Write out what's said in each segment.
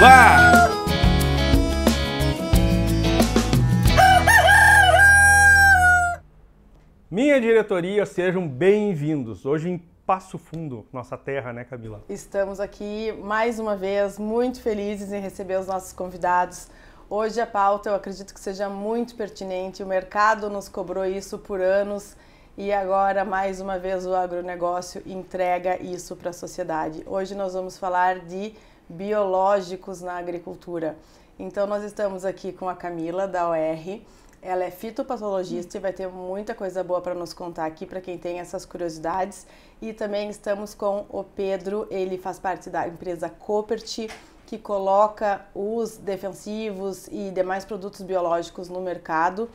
Bah! Minha diretoria, sejam bem-vindos. Hoje em Passo Fundo, nossa terra, né, Camila? Estamos aqui mais uma vez muito felizes em receber os nossos convidados. Hoje a pauta eu acredito que seja muito pertinente, o mercado nos cobrou isso por anos e agora mais uma vez o agronegócio entrega isso para a sociedade. Hoje nós vamos falar de biológicos na agricultura. Então nós estamos aqui com a Camila da UERJ. Ela é fitopatologista e vai ter muita coisa boa para nos contar aqui para quem tem essas curiosidades. E também estamos com o Pedro, ele faz parte da empresa Koppert, que coloca os defensivos e demais produtos biológicos no mercado.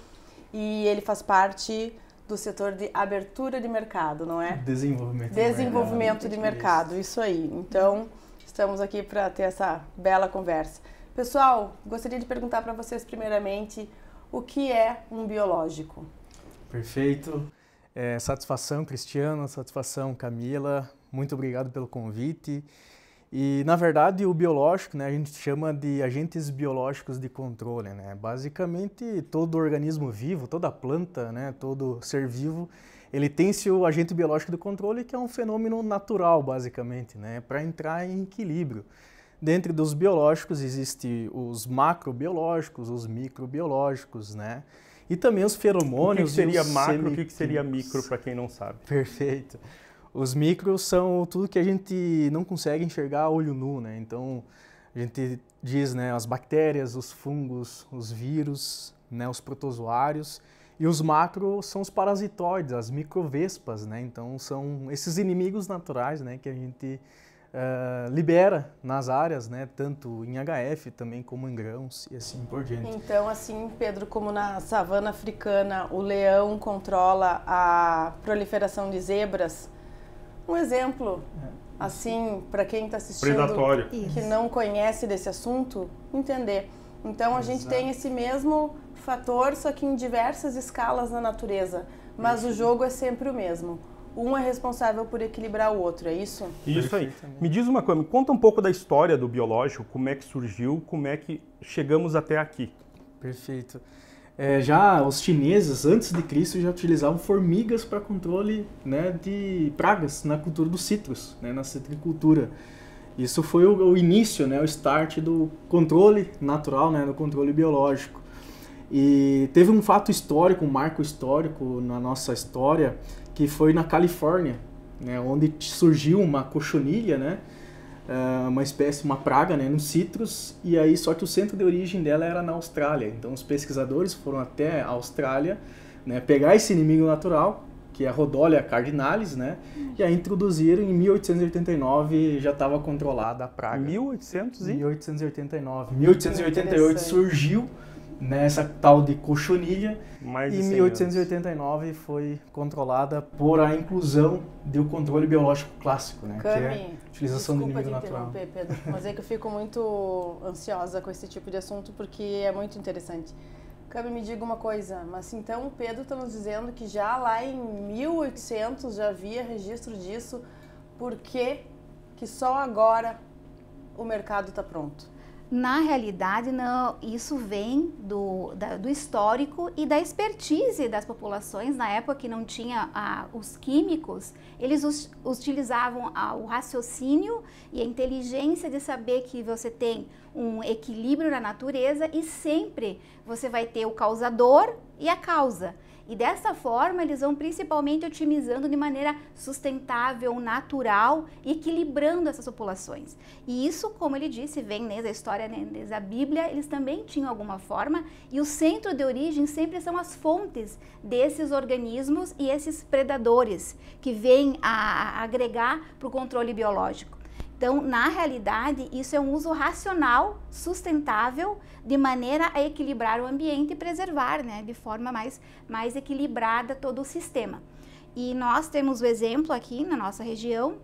E ele faz parte do setor de abertura de mercado, não é? Desenvolvimento de mercado, isso aí. Então, estamos aqui para ter essa bela conversa. Pessoal, gostaria de perguntar para vocês primeiramente, o que é um biológico? Perfeito. Satisfação, Cristiano, satisfação, Camila. Muito obrigado pelo convite. E, na verdade, o biológico, né, a gente chama de agentes biológicos de controle, né? Basicamente, todo organismo vivo, toda planta, né, todo ser vivo, ele tem seu agente biológico de controle, que é um fenômeno natural, basicamente, né, para entrar em equilíbrio. Dentro dos biológicos existem os macrobiológicos, os microbiológicos, né? E também os feromônios. O que seria macro, o que seria micro, para quem não sabe? Perfeito. Os micros são tudo que a gente não consegue enxergar a olho nu, né? Então, a gente diz, né, as bactérias, os fungos, os vírus, né, os protozoários. E os macros são os parasitoides, as microvespas, né? Então, são esses inimigos naturais, né, que a gente libera nas áreas, né, tanto em HF também como em grãos e assim por diante. Então, assim, Pedro, como na savana africana o leão controla a proliferação de zebras, um exemplo, assim, para quem está assistindo Predatório. Que não conhece desse assunto, entender. Então, a gente tem esse mesmo fator, só que em diversas escalas na natureza, mas o jogo é sempre o mesmo. Um é responsável por equilibrar o outro, é isso? Isso aí. Me diz uma coisa, me conta um pouco da história do biológico, como é que surgiu, como é que chegamos até aqui. Perfeito. Já os chineses, antes de Cristo, já utilizavam formigas para controle, né, de pragas na cultura dos citros, né, na citricultura. Isso foi o início, né, o start do controle natural, né, do controle biológico. E teve um fato histórico, um marco histórico na nossa história, que foi na Califórnia, né, onde surgiu uma cochonilha, né, uma espécie, uma praga, né, nos citros, e aí só que o centro de origem dela era na Austrália. Então os pesquisadores foram até a Austrália, né, pegar esse inimigo natural, que é a Rhodolia cardinalis, né, e aí introduziram em 1889, já estava controlada a praga. 1889. 1888 surgiu nessa tal de cochonilha, e em 1889 foi controlada por a inclusão do controle biológico clássico, né? Cami, que é a utilização do inimigo natural. Pedro, mas é que eu fico muito ansiosa com esse tipo de assunto porque é muito interessante. Cami, me diga uma coisa, mas então o Pedro está nos dizendo que já lá em 1800 já havia registro disso, por que só agora o mercado está pronto? Na realidade, não, isso vem do histórico e da expertise das populações. Na época que não tinha os químicos, eles utilizavam o raciocínio e a inteligência de saber que você tem um equilíbrio na natureza e sempre você vai ter o causador e a causa. E dessa forma, eles vão principalmente otimizando de maneira sustentável, natural e equilibrando essas populações. E isso, como ele disse, vem desde a história, desde a Bíblia, eles também tinham alguma forma. E o centro de origem sempre são as fontes desses organismos e esses predadores que vêm a agregar para o controle biológico. Então, na realidade, isso é um uso racional, sustentável, de maneira a equilibrar o ambiente e preservar, né, de forma mais equilibrada todo o sistema. E nós temos o exemplo aqui na nossa região.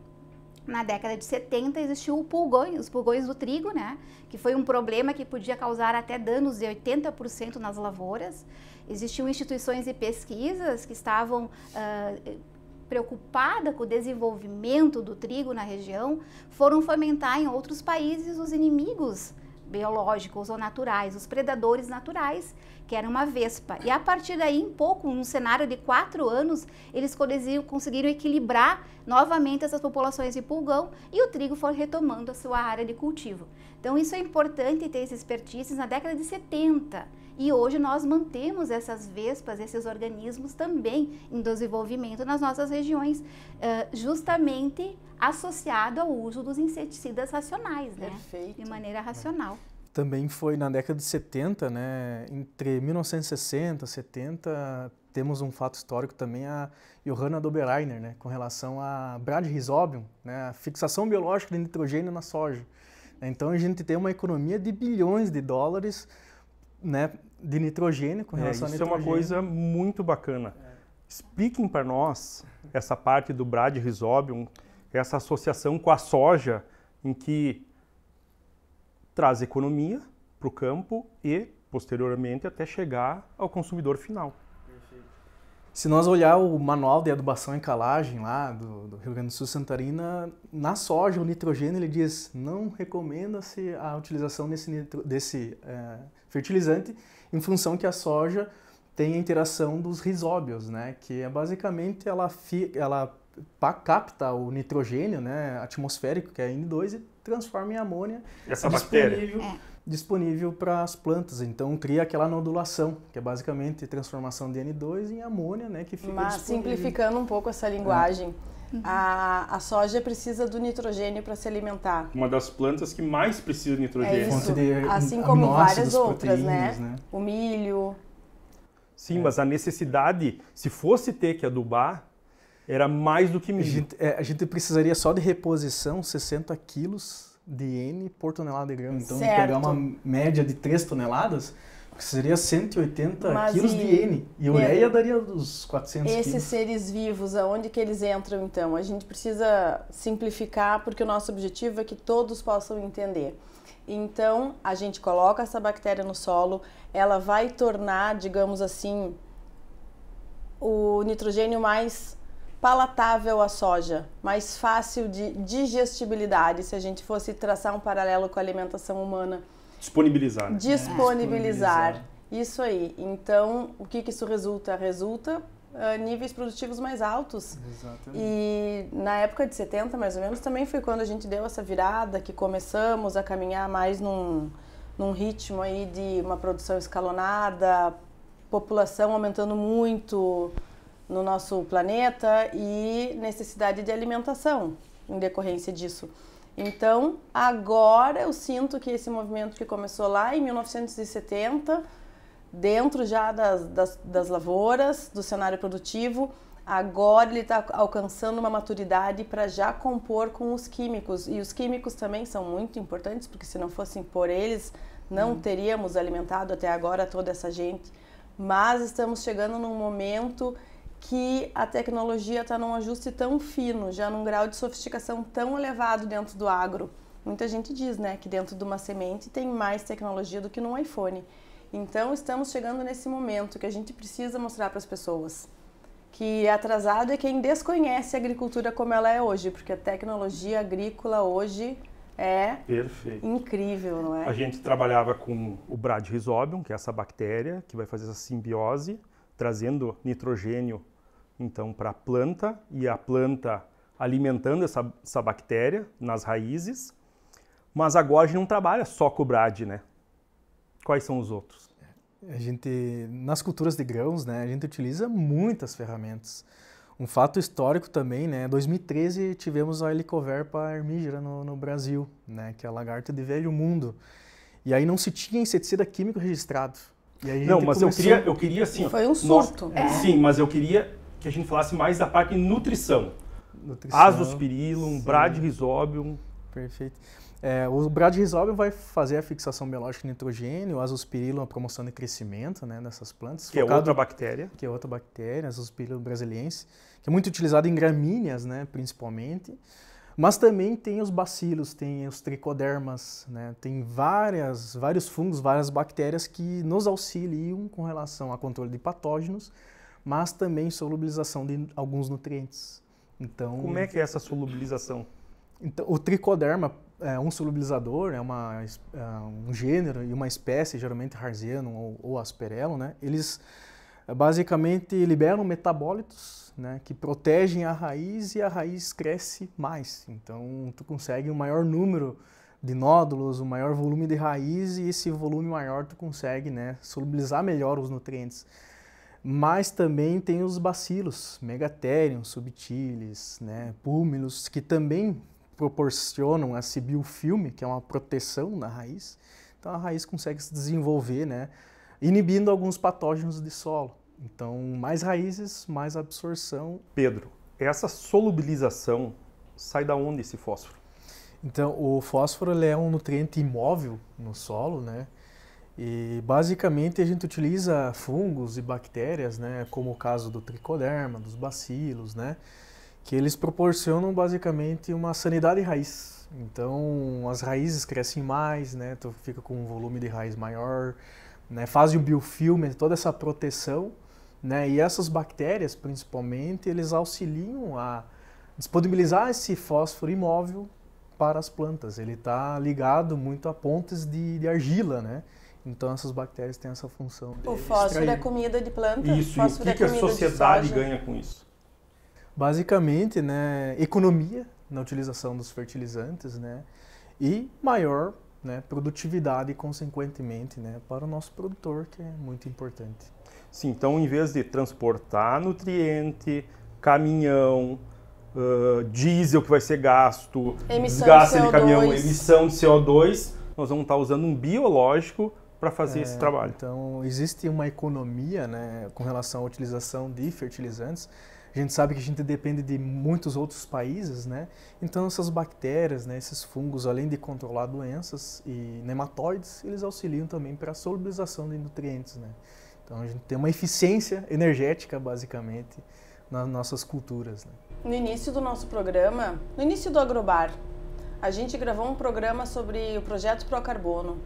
Na década de 70 existiu os pulgões do trigo, né, que foi um problema que podia causar até danos de 80% nas lavouras. Existiam instituições de pesquisas que estavam preocupada com o desenvolvimento do trigo na região, foram fomentar em outros países os inimigos biológicos ou naturais, os predadores naturais, que era uma vespa. E a partir daí, em pouco, num cenário de 4 anos, eles conseguiram equilibrar novamente essas populações de pulgão e o trigo foi retomando a sua área de cultivo. Então isso é importante ter esses expertises na década de 70. E hoje nós mantemos essas vespas, esses organismos também em desenvolvimento nas nossas regiões, justamente associado ao uso dos inseticidas racionais, né? Perfeito. De maneira racional. Também foi na década de 70, né, entre 1960 e 70, temos um fato histórico também, a Johanna Dobereiner, né, com relação a Bradyrhizobium, né, a fixação biológica de nitrogênio na soja. Então a gente tem uma economia de bilhões de dólares, né, de nitrogênio com relação a nitrogênio. Isso é uma coisa muito bacana. Expliquem para nós essa parte do Bradyrhizobium, essa associação com a soja, em que traz economia para o campo e, posteriormente, até chegar ao consumidor final. Se nós olhar o manual de adubação e calagem lá do Rio Grande do Sul, Santa Catarina, na soja, o nitrogênio, ele diz, não recomenda-se a utilização desse fertilizante, em função que a soja tem a interação dos risóbios, né, que é basicamente ela capta o nitrogênio, né, atmosférico, que é N2, e transforma em amônia. Essa bactéria. Disponível para as plantas, então cria aquela nodulação, que é basicamente transformação de N2 em amônia, né, que fica Mas disponível. simplificando um pouco essa linguagem, a soja precisa do nitrogênio para se alimentar. Uma das plantas que mais precisa de nitrogênio. É isso, Fonte de assim como aminoácidos, várias outras, proteínas, né? O milho. Sim, mas a necessidade, se fosse ter que adubar, era mais do que milho. A gente precisaria só de reposição 60 quilos de N por tonelada de grão. Então, pegar uma média de 3 toneladas, seria 180 quilos de N. E ureia daria uns 400 quilos. Esses seres vivos, aonde que eles entram, então? A gente precisa simplificar, porque o nosso objetivo é que todos possam entender. Então, a gente coloca essa bactéria no solo, ela vai tornar, digamos assim, o nitrogênio mais palatável à soja, mais fácil de digestibilidade, se a gente fosse traçar um paralelo com a alimentação humana. Disponibilizar. Né? Disponibilizar. Isso aí. Então, o que isso resulta? Resulta níveis produtivos mais altos. Exatamente. E na época de 70, mais ou menos, também foi quando a gente deu essa virada, que começamos a caminhar mais num ritmo aí de uma produção escalonada, população aumentando muito no nosso planeta e necessidade de alimentação em decorrência disso. Então, agora eu sinto que esse movimento que começou lá em 1970, dentro já das lavouras, do cenário produtivo, agora ele está alcançando uma maturidade para já compor com os químicos. E os químicos também são muito importantes, porque se não fossem por eles, não teríamos alimentado até agora toda essa gente. Mas estamos chegando num momento que a tecnologia está num ajuste tão fino, já num grau de sofisticação tão elevado dentro do agro. Muita gente diz, né, que dentro de uma semente tem mais tecnologia do que num iPhone. Então, estamos chegando nesse momento que a gente precisa mostrar para as pessoas que atrasado é quem desconhece a agricultura como ela é hoje, porque a tecnologia agrícola hoje é incrível, não é? A gente trabalhava com o Bradyrhizobium, que é essa bactéria que vai fazer essa simbiose, trazendo nitrogênio, então, para a planta, e a planta alimentando essa bactéria nas raízes. Mas agora a gente não trabalha só com o Brad, né? Quais são os outros? Nas culturas de grãos, né, a gente utiliza muitas ferramentas. Um fato histórico também, né, em 2013 tivemos a Helicoverpa armígera no Brasil, né, que é a lagarta de velho mundo. E aí não se tinha inseticida químico registrado. E aí não, mas eu queria assim... Foi um surto. Sim, mas eu queria que a gente falasse mais da parte de nutrição. Azospirillum, Bradyrhizobium. Perfeito. O Bradyrhizobium vai fazer a fixação biológica de nitrogênio, o Azospirillum a promoção de crescimento, né, dessas plantas. Que é outra bactéria. Que é outra bactéria, Azospirillum brasiliense, que é muito utilizado em gramíneas, né, principalmente. Mas também tem os bacilos, tem os tricodermas, né, tem vários fungos, várias bactérias que nos auxiliam com relação ao controle de patógenos, mas também solubilização de alguns nutrientes. Então, como é que é essa solubilização? Então, o tricoderma, um solubilizador, um gênero e uma espécie, geralmente Harzianum ou Asperellum, né? Eles basicamente liberam metabólitos, né, que protegem a raiz e a raiz cresce mais. Então, tu consegue um maior número de nódulos, um maior volume de raiz e esse volume maior tu consegue, né, solubilizar melhor os nutrientes. Mas também tem os bacilos, Megatherium, subtilis, né, púmilos, que também proporcionam esse biofilme, que é uma proteção na raiz. Então a raiz consegue se desenvolver, né, inibindo alguns patógenos de solo. Então, mais raízes, mais absorção. Pedro, essa solubilização sai da onde esse fósforo? Então, o fósforo ele é um nutriente imóvel no solo, né? E basicamente a gente utiliza fungos e bactérias, né, como o caso do tricoderma, dos bacilos, né, que eles proporcionam basicamente uma sanidade raiz. Então, as raízes crescem mais, né, tu fica com um volume de raiz maior, né, faz o biofilme, toda essa proteção, né, e essas bactérias, principalmente, eles auxiliam a disponibilizar esse fósforo imóvel para as plantas. Ele está ligado muito a pontes de argila, né? Então essas bactérias têm essa função de O fósforo extrair. é comida de planta? Isso, e o que a sociedade ganha com isso? Basicamente, né, economia na utilização dos fertilizantes, né, e maior, né, produtividade, consequentemente, né, para o nosso produtor, que é muito importante. Sim, então em vez de transportar nutriente, caminhão, diesel que vai ser gasto, desgaste de caminhão, emissão de CO2, nós vamos estar usando um biológico para fazer esse trabalho. Então, existe uma economia, né, com relação à utilização de fertilizantes. A gente sabe que a gente depende de muitos outros países, né? Então, essas bactérias, né, esses fungos, além de controlar doenças e nematóides, eles auxiliam também para a solubilização de nutrientes, né? Então, a gente tem uma eficiência energética, basicamente, nas nossas culturas, né? No início do nosso programa, no início do Agrobar, a gente gravou um programa sobre o projeto Procarbono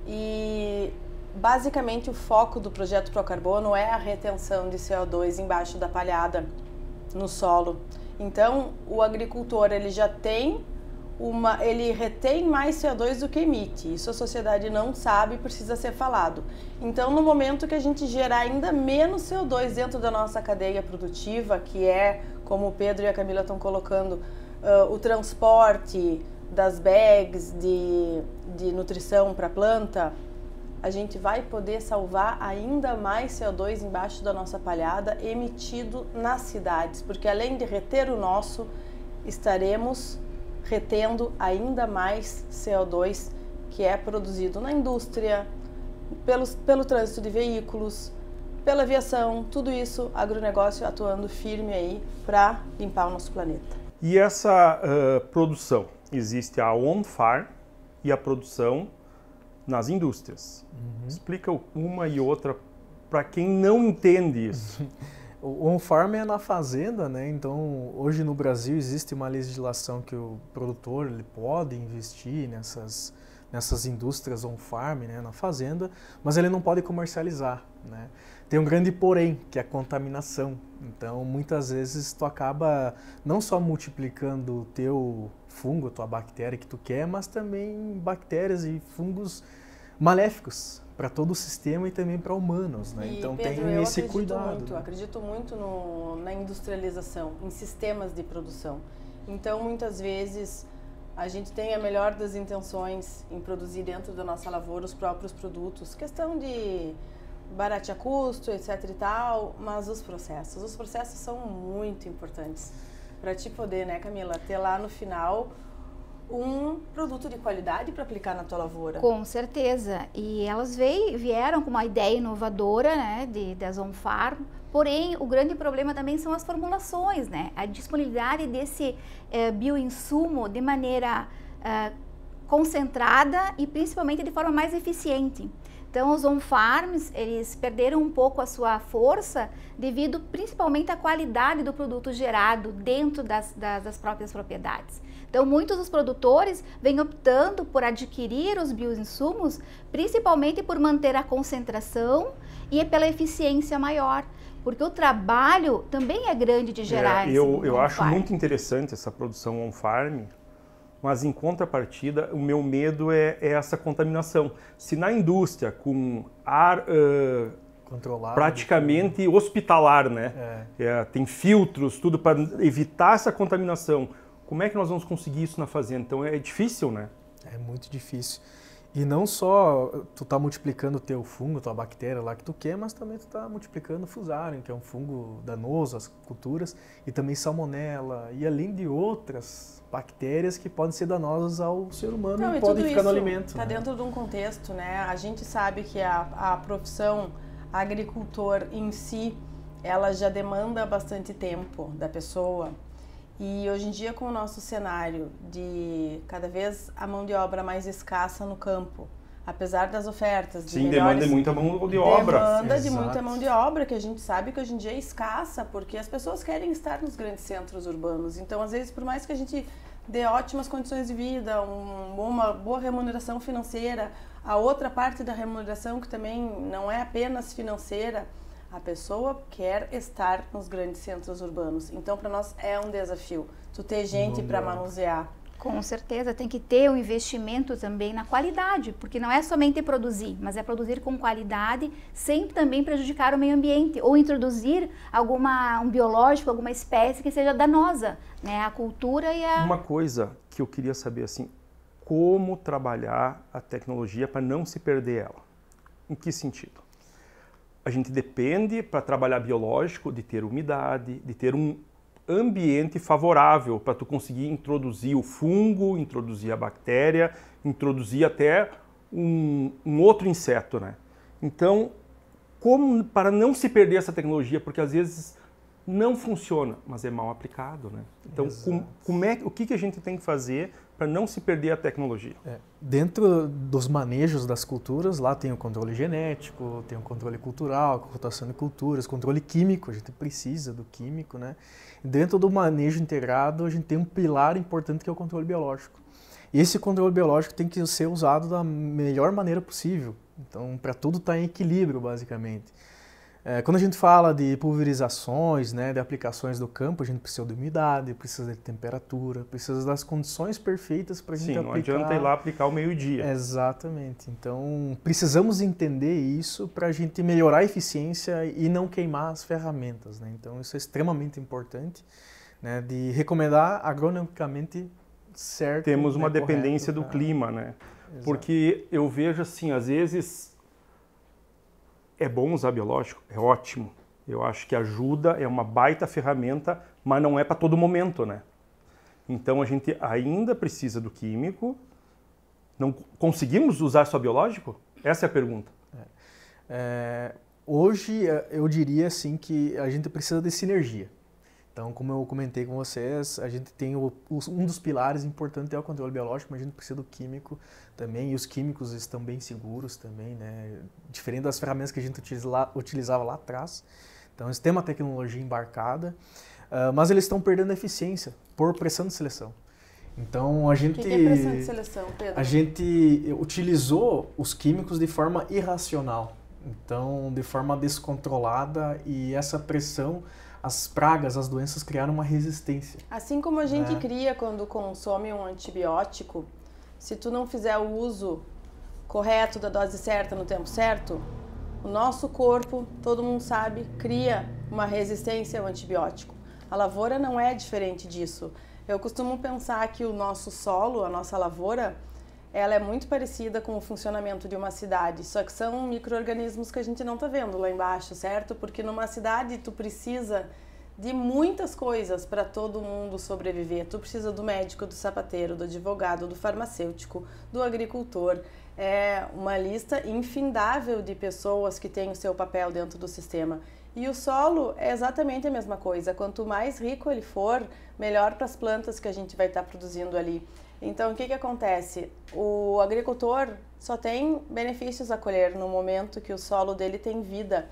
e basicamente o foco do projeto Procarbono é a retenção de CO2 embaixo da palhada no solo. Então o agricultor ele já tem ele retém mais CO2 do que emite. Isso a sociedade não sabe e precisa ser falado. Então no momento que a gente gerar ainda menos CO2 dentro da nossa cadeia produtiva, que é, como o Pedro e a Camila estão colocando, o transporte das bags de nutrição para a planta, a gente vai poder salvar ainda mais CO2 embaixo da nossa palhada emitido nas cidades, porque além de reter o nosso, estaremos retendo ainda mais CO2 que é produzido na indústria, pelo trânsito de veículos, pela aviação, tudo isso, agronegócio atuando firme aí para limpar o nosso planeta. E essa produção? Existe a on-farm e a produção nas indústrias. Explica uma e outra para quem não entende isso. O on-farm é na fazenda, né? Então, hoje no Brasil existe uma legislação que o produtor ele pode investir nessas indústrias on-farm, né, na fazenda, mas ele não pode comercializar, né? Tem um grande porém, que é a contaminação. Então, muitas vezes tu acaba não só multiplicando o teu fungo, a tua bactéria que tu quer, mas também bactérias e fungos maléficos para todo o sistema e também para humanos, né? E, então Pedro, tem esse cuidado. Eu acredito muito na industrialização, em sistemas de produção. Então, muitas vezes, a gente tem a melhor das intenções em produzir dentro da nossa lavoura os próprios produtos, questão de baratear custo, etc e tal, mas os processos são muito importantes para te poder, né, Camila, ter lá no final um produto de qualidade para aplicar na tua lavoura. Com certeza, e elas vieram com uma ideia inovadora, né, das on-farm, porém o grande problema também são as formulações, né, a disponibilidade desse bioinsumo de maneira concentrada e principalmente de forma mais eficiente. Então, os on-farms, eles perderam um pouco a sua força devido principalmente à qualidade do produto gerado dentro das próprias propriedades. Então, muitos dos produtores vêm optando por adquirir os bioinsumos, principalmente por manter a concentração e pela eficiência maior, porque o trabalho também é grande de gerar eu acho muito interessante essa produção on-farm, Mas, em contrapartida, o meu medo é essa contaminação. Se na indústria, com ar controlado, praticamente hospitalar, né? Tem filtros, tudo para evitar essa contaminação, como é que nós vamos conseguir isso na fazenda? Então, é difícil, né? É muito difícil. E não só tu tá multiplicando o teu fungo, tua bactéria lá que tu quer, mas também tu tá multiplicando o Fusarium, que é um fungo danoso às culturas, e também Salmonella, e além de outras bactérias que podem ser danosas ao ser humano e podem ficar no alimento. Está dentro de um contexto, né? A gente sabe que a profissão agricultor em si, ela já demanda bastante tempo da pessoa. E hoje em dia, com o nosso cenário de cada vez a mão de obra mais escassa no campo, apesar das ofertas de demanda de muita mão de obra. Demanda de muita mão de obra, que a gente sabe que hoje em dia é escassa, porque as pessoas querem estar nos grandes centros urbanos. Então, às vezes, por mais que a gente dê ótimas condições de vida, uma boa remuneração financeira, a outra parte da remuneração, que também não é apenas financeira, a pessoa quer estar nos grandes centros urbanos. Então, para nós é um desafio tu ter gente para manusear. Com certeza, tem que ter um investimento também na qualidade, porque não é somente produzir, mas é produzir com qualidade, sem também prejudicar o meio ambiente, ou introduzir um biológico, alguma espécie que seja danosa, né? A cultura e a... Uma coisa que eu queria saber, assim, como trabalhar a tecnologia para não se perder ela? Em que sentido? A gente depende, para trabalhar biológico, de ter umidade, de ter um ambiente favorável para tu conseguir introduzir o fungo, introduzir a bactéria, introduzir até um outro inseto, né? Então, como para não se perder essa tecnologia, porque às vezes não funciona, mas é mal aplicado, né? Então, o que a gente tem que fazer para não se perder a tecnologia? Dentro dos manejos das culturas, lá tem o controle genético, tem o controle cultural, rotação de culturas, controle químico, a gente precisa do químico, né? Dentro do manejo integrado, a gente tem um pilar importante que é o controle biológico. E esse controle biológico tem que ser usado da melhor maneira possível. Então, para tudo estar em equilíbrio, basicamente. Quando a gente fala de pulverizações, né, de aplicações do campo, a gente precisa de umidade, precisa de temperatura, precisa das condições perfeitas para a gente aplicar. Sim, não adianta ir lá aplicar ao meio-dia. Exatamente. Então, precisamos entender isso para a gente melhorar a eficiência e não queimar as ferramentas, né? Então, isso é extremamente importante, né, de recomendar agronomicamente certo. Temos uma dependência correto, do clima, né? Exato. Porque eu vejo assim, às vezes é bom usar biológico, é ótimo. Eu acho que ajuda, é uma baita ferramenta, mas não é para todo momento, né? Então a gente ainda precisa do químico. Não conseguimos usar só biológico? Essa é a pergunta. Hoje eu diria assim que a gente precisa de sinergia. Então, como eu comentei com vocês, a gente tem um dos pilares importantes é o controle biológico, mas a gente precisa do químico também, e os químicos estão bem seguros também, né? Diferente das ferramentas que a gente utilizava lá atrás. Então, eles têm uma tecnologia embarcada, mas eles estão perdendo eficiência por pressão de seleção. Então, a gente... O que é pressão de seleção, Pedro? A gente utilizou os químicos de forma irracional, então, de forma descontrolada, e essa pressão... As pragas, as doenças criaram uma resistência. Assim como a gente cria quando consome um antibiótico, se tu não fizer o uso correto da dose certa no tempo certo, o nosso corpo, todo mundo sabe, cria uma resistência ao antibiótico. A lavoura não é diferente disso. Eu costumo pensar que o nosso solo, a nossa lavoura, ela é muito parecida com o funcionamento de uma cidade, só que são micro-organismos que a gente não está vendo lá embaixo, certo? Porque numa cidade tu precisa de muitas coisas para todo mundo sobreviver. Tu precisa do médico, do sapateiro, do advogado, do farmacêutico, do agricultor. É uma lista infindável de pessoas que têm o seu papel dentro do sistema. E o solo é exatamente a mesma coisa. Quanto mais rico ele for, melhor para as plantas que a gente vai estar produzindo ali. Então, o que acontece? O agricultor só tem benefícios a colher no momento que o solo dele tem vida.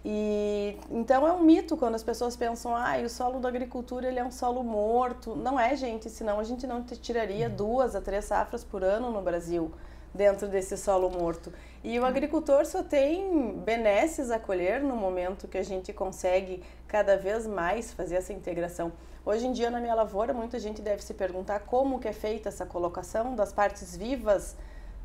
E então é um mito quando as pessoas pensam, o solo da agricultura ele é um solo morto. Não é, gente, senão a gente não tiraria 2 a 3 safras por ano no Brasil dentro desse solo morto. E o agricultor só tem benesses a colher no momento que a gente consegue cada vez mais fazer essa integração. Hoje em dia, na minha lavoura, muita gente deve se perguntar como que é feita essa colocação das partes vivas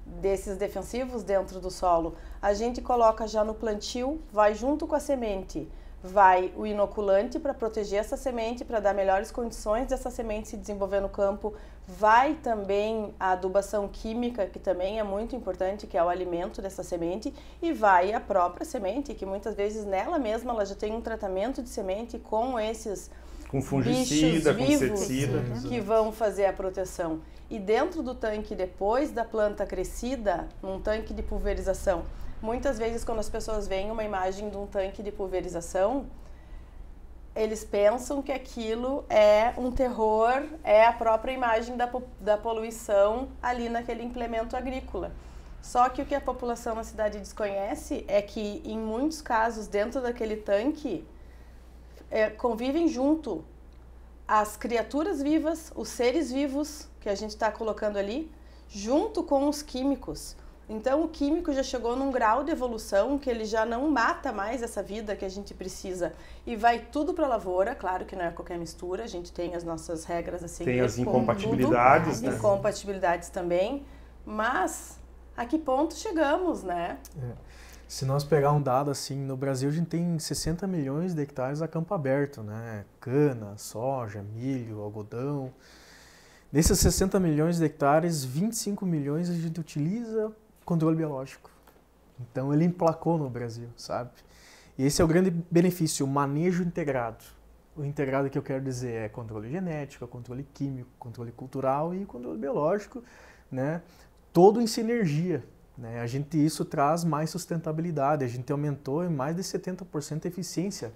desses defensivos dentro do solo. A gente coloca já no plantio, vai junto com a semente, vai o inoculante para proteger essa semente, para dar melhores condições dessa semente se desenvolver no campo, vai também a adubação química, que também é muito importante, que é o alimento dessa semente, e vai a própria semente, que muitas vezes nela mesma ela já tem um tratamento de semente com esses com fungicida, com vivos inseticida, que vão fazer a proteção. E dentro do tanque, depois da planta crescida, num tanque de pulverização, muitas vezes quando as pessoas veem uma imagem de um tanque de pulverização, eles pensam que aquilo é um terror, é a própria imagem da poluição ali naquele implemento agrícola. Só que o que a população na cidade desconhece é que, em muitos casos, dentro daquele tanque, convivem junto as criaturas vivas, os seres vivos que a gente está colocando ali, junto com os químicos. Então, o químico já chegou num grau de evolução que ele já não mata mais essa vida que a gente precisa. E vai tudo para a lavoura, claro que não é qualquer mistura, a gente tem as nossas regras assim. Tem as incompatibilidades, tudo, né? Incompatibilidades também, mas a que ponto chegamos, né? Se nós pegar um dado assim, no Brasil a gente tem 60 milhões de hectares a campo aberto, né? Cana, soja, milho, algodão. Desses 60 milhões de hectares, 25 milhões a gente utiliza controle biológico. Então ele emplacou no Brasil, sabe? E esse é o grande benefício, o manejo integrado. O integrado que eu quero dizer é controle genético, controle químico, controle cultural e controle biológico, né? Todo em sinergia. Né? Isso traz mais sustentabilidade. A gente aumentou em mais de 70% a eficiência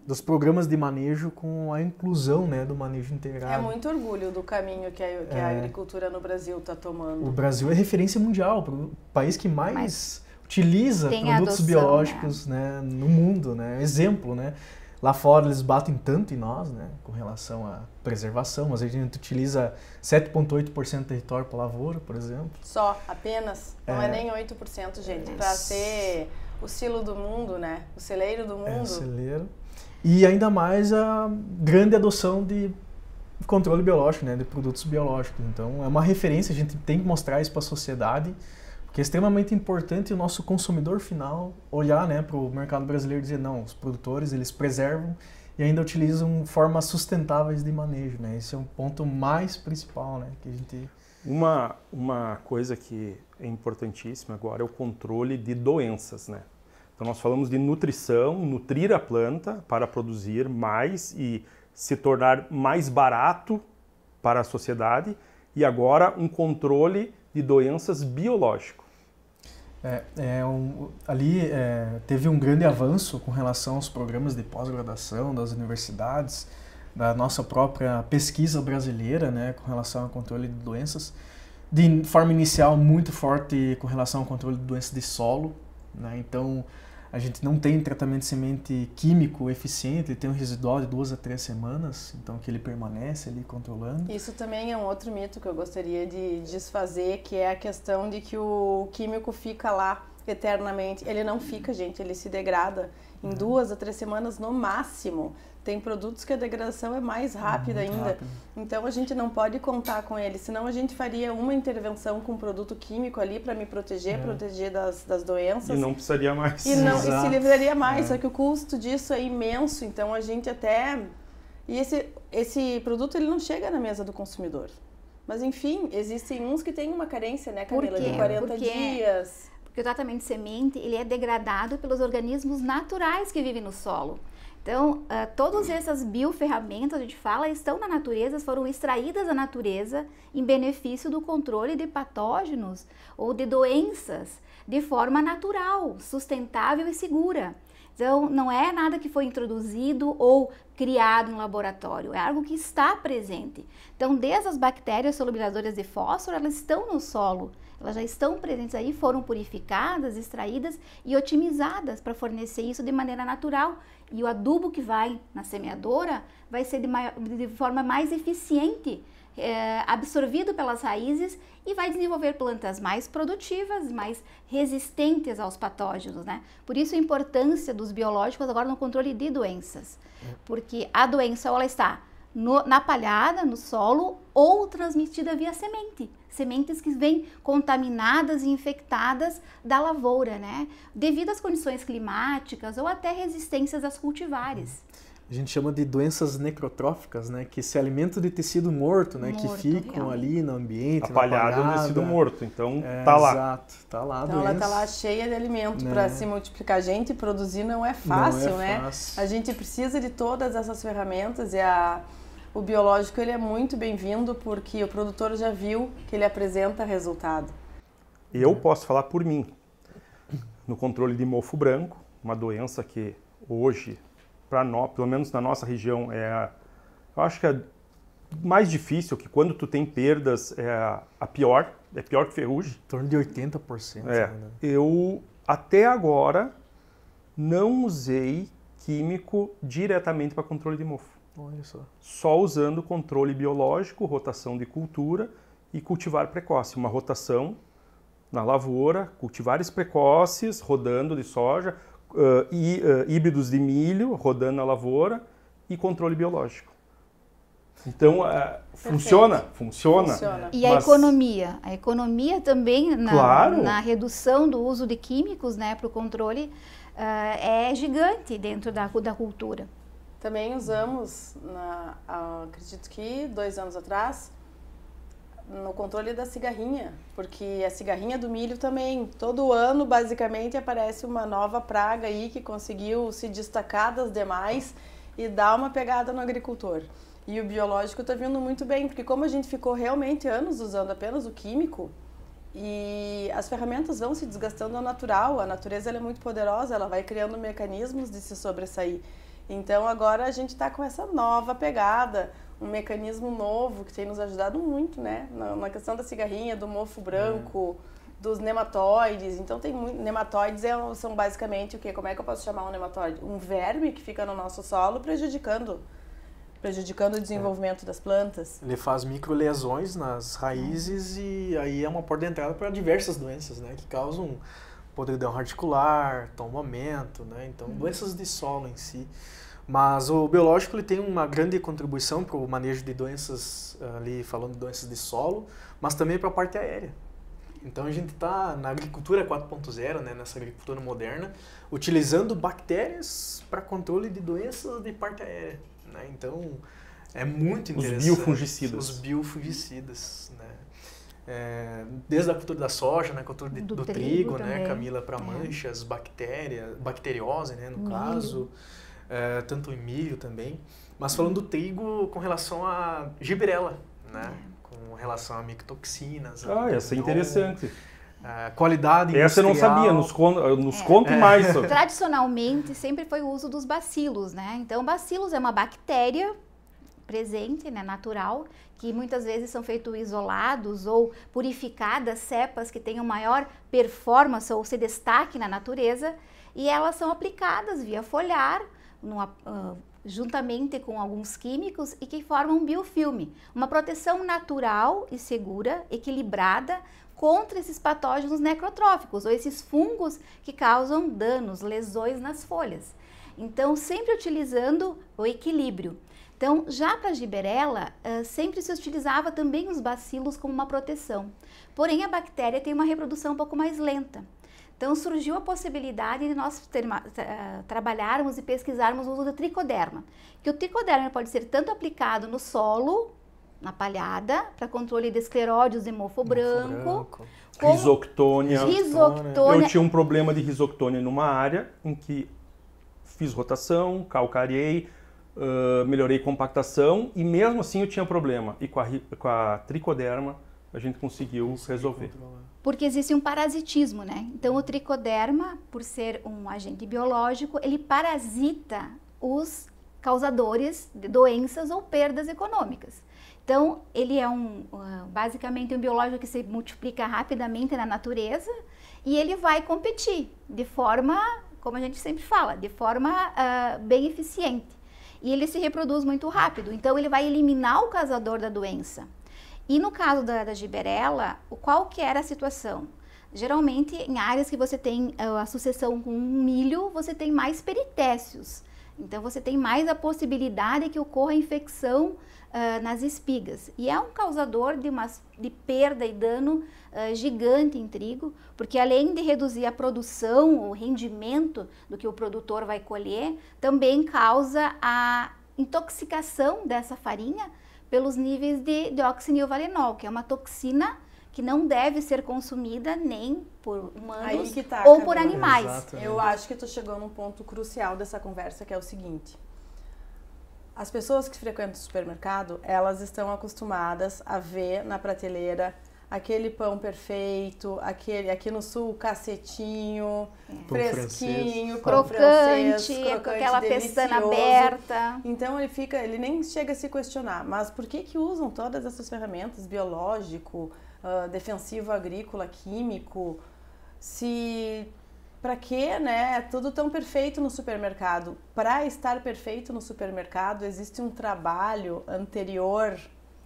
dos programas de manejo com a inclusão, né, do manejo integrado. É muito orgulho do caminho que a agricultura no Brasil está tomando. O Brasil é referência mundial, o país que mais utiliza produtos biológicos, né, no mundo, né, exemplo, né. Lá fora eles batem tanto em nós, né, com relação à preservação, mas a gente utiliza 7,8% do território para lavoura, por exemplo. Só, apenas? Não é nem 8%, gente, para ser o silo do mundo, né, o celeiro do mundo. O celeiro. E ainda mais a grande adoção de controle biológico, né, de produtos biológicos. Então, é uma referência, a gente tem que mostrar isso para a sociedade, porque é extremamente importante o nosso consumidor final olhar, né, para o mercado brasileiro e dizer, não, os produtores, eles preservam e ainda utilizam formas sustentáveis de manejo, né? Esse é um ponto mais principal, né, que a gente... Uma coisa que é importantíssima agora é o controle de doenças, né? Então nós falamos de nutrição, nutrir a planta para produzir mais e se tornar mais barato para a sociedade, e agora um controle de doenças biológico. Teve um grande avanço com relação aos programas de pós-graduação das universidades, da nossa própria pesquisa brasileira, né, com relação ao controle de doenças, de forma inicial muito forte com relação ao controle de doenças de solo, né? Então a gente não tem tratamento de semente químico eficiente, ele tem um residual de 2 a 3 semanas, então que ele permanece ali controlando. Isso também é um outro mito que eu gostaria de desfazer, que é a questão de que o químico fica lá eternamente. Ele não fica, gente, ele se degrada em 2 a 3 semanas no máximo. Tem produtos que a degradação é mais rápida ainda. Rápido. Então a gente não pode contar com ele, senão a gente faria uma intervenção com produto químico ali para me proteger, proteger das doenças. E não precisaria mais. E se livraria mais, só que o custo disso é imenso, então a gente até... E esse produto ele não chega na mesa do consumidor. Mas enfim, existem uns que têm uma carência, né, Camila, de 40 dias. Porque o tratamento de semente ele é degradado pelos organismos naturais que vivem no solo. Então, todas essas bioferramentas, a gente fala, estão na natureza, foram extraídas da natureza em benefício do controle de patógenos ou de doenças de forma natural, sustentável e segura. Então, não é nada que foi introduzido ou criado em laboratório, é algo que está presente. Então, desde as bactérias solubilizadoras de fósforo, elas estão no solo. Elas já estão presentes aí, foram purificadas, extraídas e otimizadas para fornecer isso de maneira natural. E o adubo que vai na semeadora vai ser de forma mais eficiente, absorvido pelas raízes e vai desenvolver plantas mais produtivas, mais resistentes aos patógenos, né? Por isso a importância dos biológicos agora no controle de doenças. Porque a doença, ou ela está na palhada, no solo, ou transmitida via semente. Sementes que vêm contaminadas e infectadas da lavoura, né? Devido às condições climáticas ou até resistências às cultivares. A gente chama de doenças necrotróficas, né? Que se alimentam de tecido morto, né? Que ficam ali no ambiente, a palhada é um tecido morto, então tá lá. Exato, tá lá. Então ela tá lá cheia de alimento para se multiplicar. A gente produzir não é fácil, né? Fácil. A gente precisa de todas essas ferramentas e o biológico ele é muito bem-vindo porque o produtor já viu que ele apresenta resultado. Eu posso falar por mim. No controle de mofo branco, uma doença que hoje, para nós, pelo menos na nossa região, eu acho que é mais difícil, que quando tu tem perdas é pior que ferrugem. Em torno de 80%. Né? Eu até agora não usei químico diretamente para controle de mofo. Olha só. Só usando controle biológico, rotação de cultura e cultivar precoce. Uma rotação na lavoura, cultivares precoces, rodando de soja, híbridos de milho, rodando na lavoura e controle biológico. Então, funciona. E a economia? A economia também na redução do uso de químicos, né, para o controle é gigante dentro da cultura. Também usamos, acredito que 2 anos atrás, no controle da cigarrinha, porque a cigarrinha do milho também, todo ano basicamente aparece uma nova praga aí que conseguiu se destacar das demais e dar uma pegada no agricultor. E o biológico está vindo muito bem, porque como a gente ficou realmente anos usando apenas o químico, e as ferramentas vão se desgastando ao natural, a natureza ela é muito poderosa, ela vai criando mecanismos de se sobressair. Então agora a gente está com essa nova pegada, um mecanismo novo que tem nos ajudado muito, né? Na questão da cigarrinha, do mofo branco, dos nematóides. Então tem nematóides são basicamente o quê? Como é que eu posso chamar um nematóide? Um verme que fica no nosso solo prejudicando o desenvolvimento das plantas. Ele faz microlesões nas raízes e aí é uma porta de entrada para diversas doenças, né? Que causam podridão radicular, tombamento, né? Então, doenças de solo em si. Mas o biológico ele tem uma grande contribuição para o manejo de doenças, ali falando de doenças de solo, mas também para a parte aérea. Então a gente está na agricultura 4.0, né, nessa agricultura moderna, utilizando bactérias para controle de doenças de parte aérea. Né? Então é muito interessante. Os biofungicidas. Né? Desde a cultura da soja, né, cultura do trigo, né, Camila, para manchas, bacteriose, né, no caso. Tanto em milho também, mas falando do trigo com relação a giberela, né? Com relação a micotoxinas. Essa é interessante. Qualidade essa eu não sabia, nos conte mais sobre. Tradicionalmente sempre foi o uso dos bacilos, né? Então bacilos é uma bactéria presente, né, natural, que muitas vezes são feitos isolados ou purificadas cepas que tenham maior performance ou se destaque na natureza, e elas são aplicadas via foliar, juntamente com alguns químicos e que formam um biofilme, uma proteção natural e segura, equilibrada contra esses patógenos necrotróficos ou esses fungos que causam danos, lesões nas folhas. Então, sempre utilizando o equilíbrio. Então, já para a giberela, sempre se utilizava também os bacilos como uma proteção. Porém, a bactéria tem uma reprodução um pouco mais lenta. Então surgiu a possibilidade de nós trabalharmos e pesquisarmos o uso do tricoderma. Que o tricoderma pode ser tanto aplicado no solo, na palhada, para controle de escleróides e mofo branco. Risoctônia. Risoctônia. Eu tinha um problema de risoctônia numa área em que fiz rotação, calcariei, melhorei compactação e mesmo assim eu tinha problema. E com a tricoderma a gente conseguiu resolver. Porque existe um parasitismo, né? Então o tricoderma, por ser um agente biológico, ele parasita os causadores de doenças ou perdas econômicas. Então ele é basicamente um biológico que se multiplica rapidamente na natureza e ele vai competir de forma, como a gente sempre fala, de forma bem eficiente. E ele se reproduz muito rápido, então ele vai eliminar o causador da doença. E no caso da giberela, qual que era a situação? Geralmente, em áreas que você tem a sucessão com milho, você tem mais peritécios. Então você tem mais a possibilidade que ocorra infecção nas espigas. E é um causador de perda e dano gigante em trigo, porque além de reduzir a produção, o rendimento do que o produtor vai colher, também causa a intoxicação dessa farinha pelos níveis de deoxinilvalenol, que é uma toxina que não deve ser consumida nem por humanos ou por animais. Exatamente. Eu acho que tu chegou num ponto crucial dessa conversa, que é o seguinte. As pessoas que frequentam o supermercado, elas estão acostumadas a ver na prateleira aquele pão perfeito, aqui no sul, cacetinho, fresquinho, crocante, com aquela pestana aberta. Então ele nem chega a se questionar, mas por que usam todas essas ferramentas, biológico, defensivo agrícola, químico, para que, né? É tudo tão perfeito no supermercado. Para estar perfeito no supermercado, existe um trabalho anterior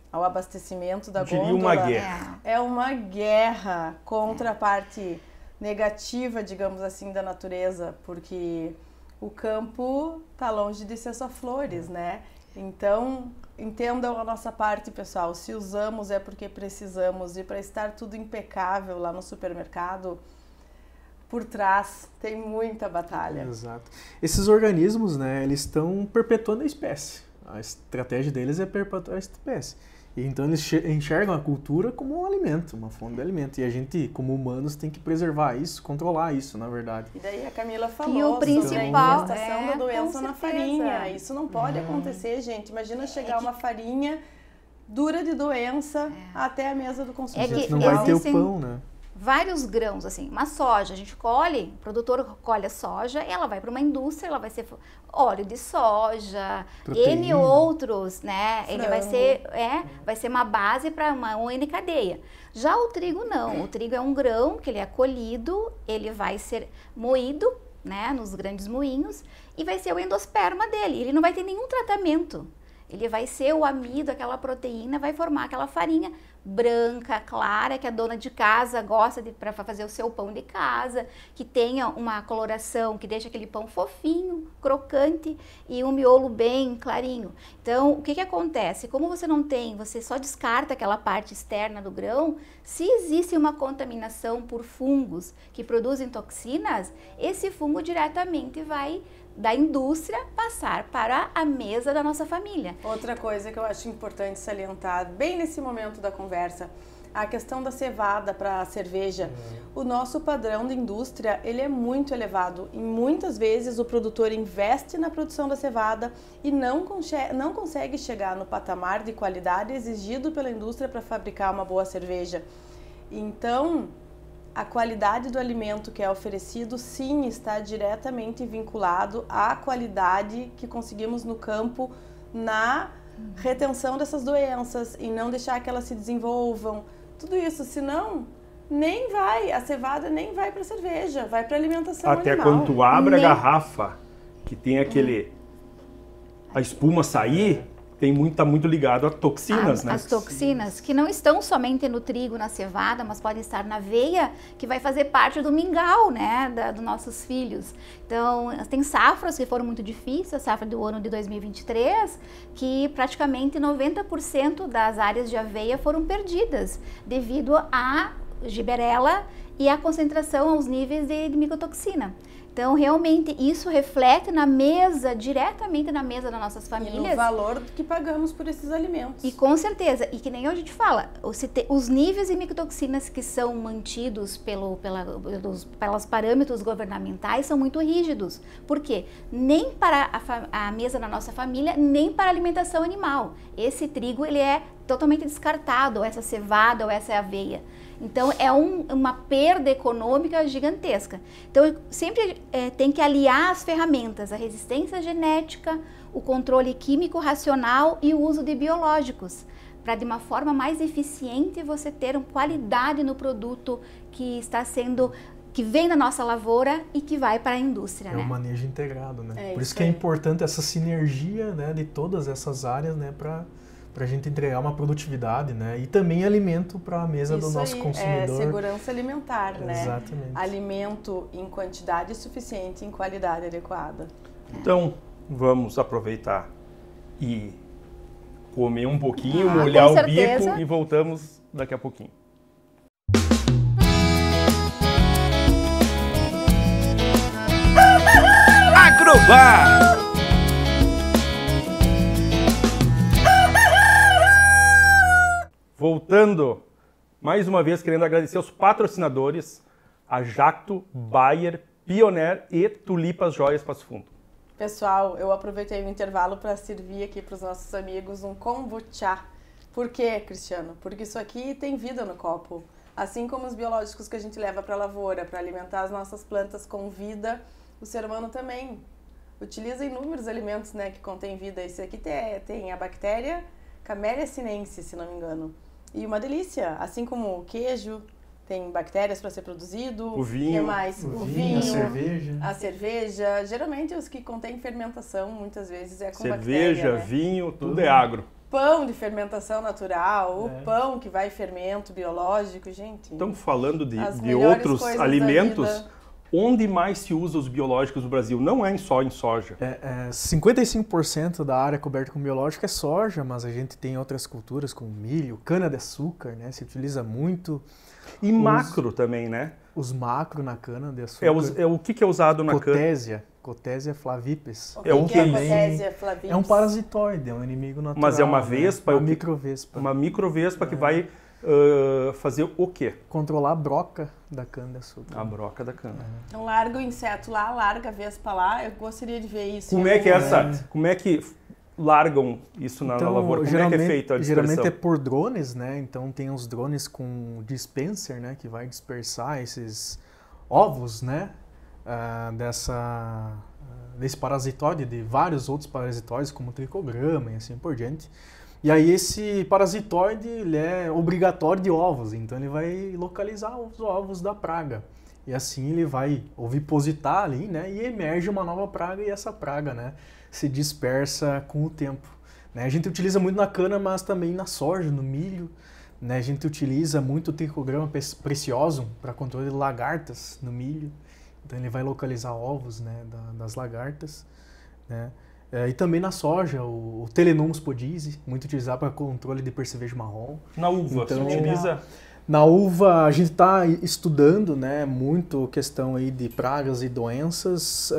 ao abastecimento da gôndola. Uma guerra. É uma guerra contra a parte negativa, digamos assim, da natureza, porque o campo tá longe de ser só flores, né? Então, entendam a nossa parte, pessoal. Se usamos é porque precisamos, e para estar tudo impecável lá no supermercado, por trás tem muita batalha. Exato. Esses organismos, né, eles estão perpetuando a espécie. A estratégia deles é perpetuar a espécie. E então eles enxergam a cultura como um alimento, uma fonte de alimento. E a gente, como humanos, tem que preservar isso, controlar isso, na verdade. E daí a Camila falou e o principal sobre a infestação da doença na farinha. Isso não pode acontecer, gente. Imagina chegar uma farinha dura de doença até a mesa do consumidor. A gente não vai ter o pão, né? Vários grãos, assim, uma soja, a gente colhe, o produtor colhe a soja, ela vai para uma indústria, ela vai ser óleo de soja, proteína, N outros, né? Ele vai ser uma base para uma N cadeia. Já o trigo não, o trigo é um grão que ele é colhido, ele vai ser moído, né, nos grandes moinhos, e vai ser o endosperma dele, ele não vai ter nenhum tratamento. Ele vai ser o amido, aquela proteína, vai formar aquela farinha branca, clara, que a dona de casa gosta para fazer o seu pão de casa, que tenha uma coloração, que deixa aquele pão fofinho, crocante e um miolo bem clarinho. Então, o que acontece? Como você não tem, você só descarta aquela parte externa do grão, se existe uma contaminação por fungos que produzem toxinas, esse fungo diretamente vai da indústria passar para a mesa da nossa família. Outra coisa que eu acho importante salientar, bem nesse momento da conversa, a questão da cevada para a cerveja. O nosso padrão de indústria, ele é muito elevado e muitas vezes o produtor investe na produção da cevada e não consegue chegar no patamar de qualidade exigido pela indústria para fabricar uma boa cerveja. Então, a qualidade do alimento que é oferecido, sim, está diretamente vinculado à qualidade que conseguimos no campo na retenção dessas doenças e não deixar que elas se desenvolvam. Tudo isso, senão nem vai, a cevada nem vai para a cerveja, vai para a alimentação até animal. Quando tu abre a garrafa, que tem a espuma sair, tá muito ligado a toxinas, né? As toxinas, que não estão somente no trigo, na cevada, mas podem estar na aveia, que vai fazer parte do mingau, né, dos nossos filhos. Então, tem safras que foram muito difíceis, a safra do ano de 2023, que praticamente 90% das áreas de aveia foram perdidas, devido à giberela e à concentração aos níveis de micotoxina. Então, realmente, isso reflete na mesa, diretamente na mesa das nossas famílias. E no valor que pagamos por esses alimentos. E com certeza, e que nem a gente fala, os níveis de micotoxinas que são mantidos pelos parâmetros governamentais são muito rígidos. Por quê? Nem para a mesa da nossa família, nem para a alimentação animal. Esse trigo, ele é totalmente descartado, ou essa cevada, ou essa aveia. Então, é uma perda econômica gigantesca. Então, sempre tem que aliar as ferramentas, a resistência genética, o controle químico racional e o uso de biológicos, para de uma forma mais eficiente você ter uma qualidade no produto que vem da nossa lavoura e que vai para a indústria, né? É um manejo integrado, né? Por isso que é importante essa sinergia, né, de todas essas áreas, né, para a gente entregar uma produtividade, né? E também alimento para a mesa do nosso consumidor. É segurança alimentar, né? Exatamente. Alimento em quantidade suficiente, em qualidade adequada. Então, vamos aproveitar e comer um pouquinho, molhar o bico e voltamos daqui a pouquinho. Agrobar! Voltando, mais uma vez querendo agradecer aos patrocinadores, a Jacto, Bayer, Pioneer e Tulipas Joias Passo Fundo. Pessoal, eu aproveitei o intervalo para servir aqui para os nossos amigos um kombucha. Por quê, Cristiano? Porque isso aqui tem vida no copo. Assim como os biológicos que a gente leva para a lavoura, para alimentar as nossas plantas com vida, o ser humano também utiliza inúmeros alimentos, né, que contêm vida. Esse aqui tem a bactéria Camellia sinensis, se não me engano. E uma delícia, assim como o queijo tem bactérias para ser produzido. O vinho. O vinho, a cerveja. Geralmente os que contêm fermentação, muitas vezes é com cerveja, bactéria, né? vinho, tudo é agro. Pão de fermentação natural, o pão que vai fermento biológico, gente. Estamos falando de melhores outros coisas alimentos. da vida. Onde mais se usa os biológicos no Brasil? Não é só em soja. 55% da área coberta com biológico é soja, mas a gente tem outras culturas como milho, cana-de-açúcar, né? Se utiliza muito. E macro também, né? Os macro na cana-de-açúcar. O que é usado na cana? Cotésia flavipes. O que é Cotésia flavipes? É um parasitóide, é um inimigo natural. Mas é uma vespa? Uma microvespa. Uma microvespa que vai fazer o quê? Controlar a broca da cana-de-açúcar. A broca da cana. Então larga o inseto lá, larga a vespa lá. Eu gostaria de ver isso. Como é que largam isso na lavoura? Como é que é feita a dispersão? Geralmente é por drones, né? Então tem os drones com dispenser, né? Que vai dispersar esses ovos, né? Desse parasitóide, de vários outros parasitóides, como o tricograma e assim por diante. E aí esse parasitóide ele é obrigatório de ovos, então ele vai localizar os ovos da praga. E assim ele vai ovipositar ali, né? E emerge uma nova praga e essa praga, né? Se dispersa com o tempo. Né? A gente utiliza muito na cana, mas também na soja, no milho. Né? A gente utiliza muito o tricograma preciosum para controle de lagartas no milho. Então ele vai localizar ovos, né, das lagartas. Né? E também na soja, o Telenum spodise, muito utilizado para controle de percevejo marrom. Na uva, então, se utiliza? Na uva, a gente está estudando, né, muito questão aí de pragas e doenças.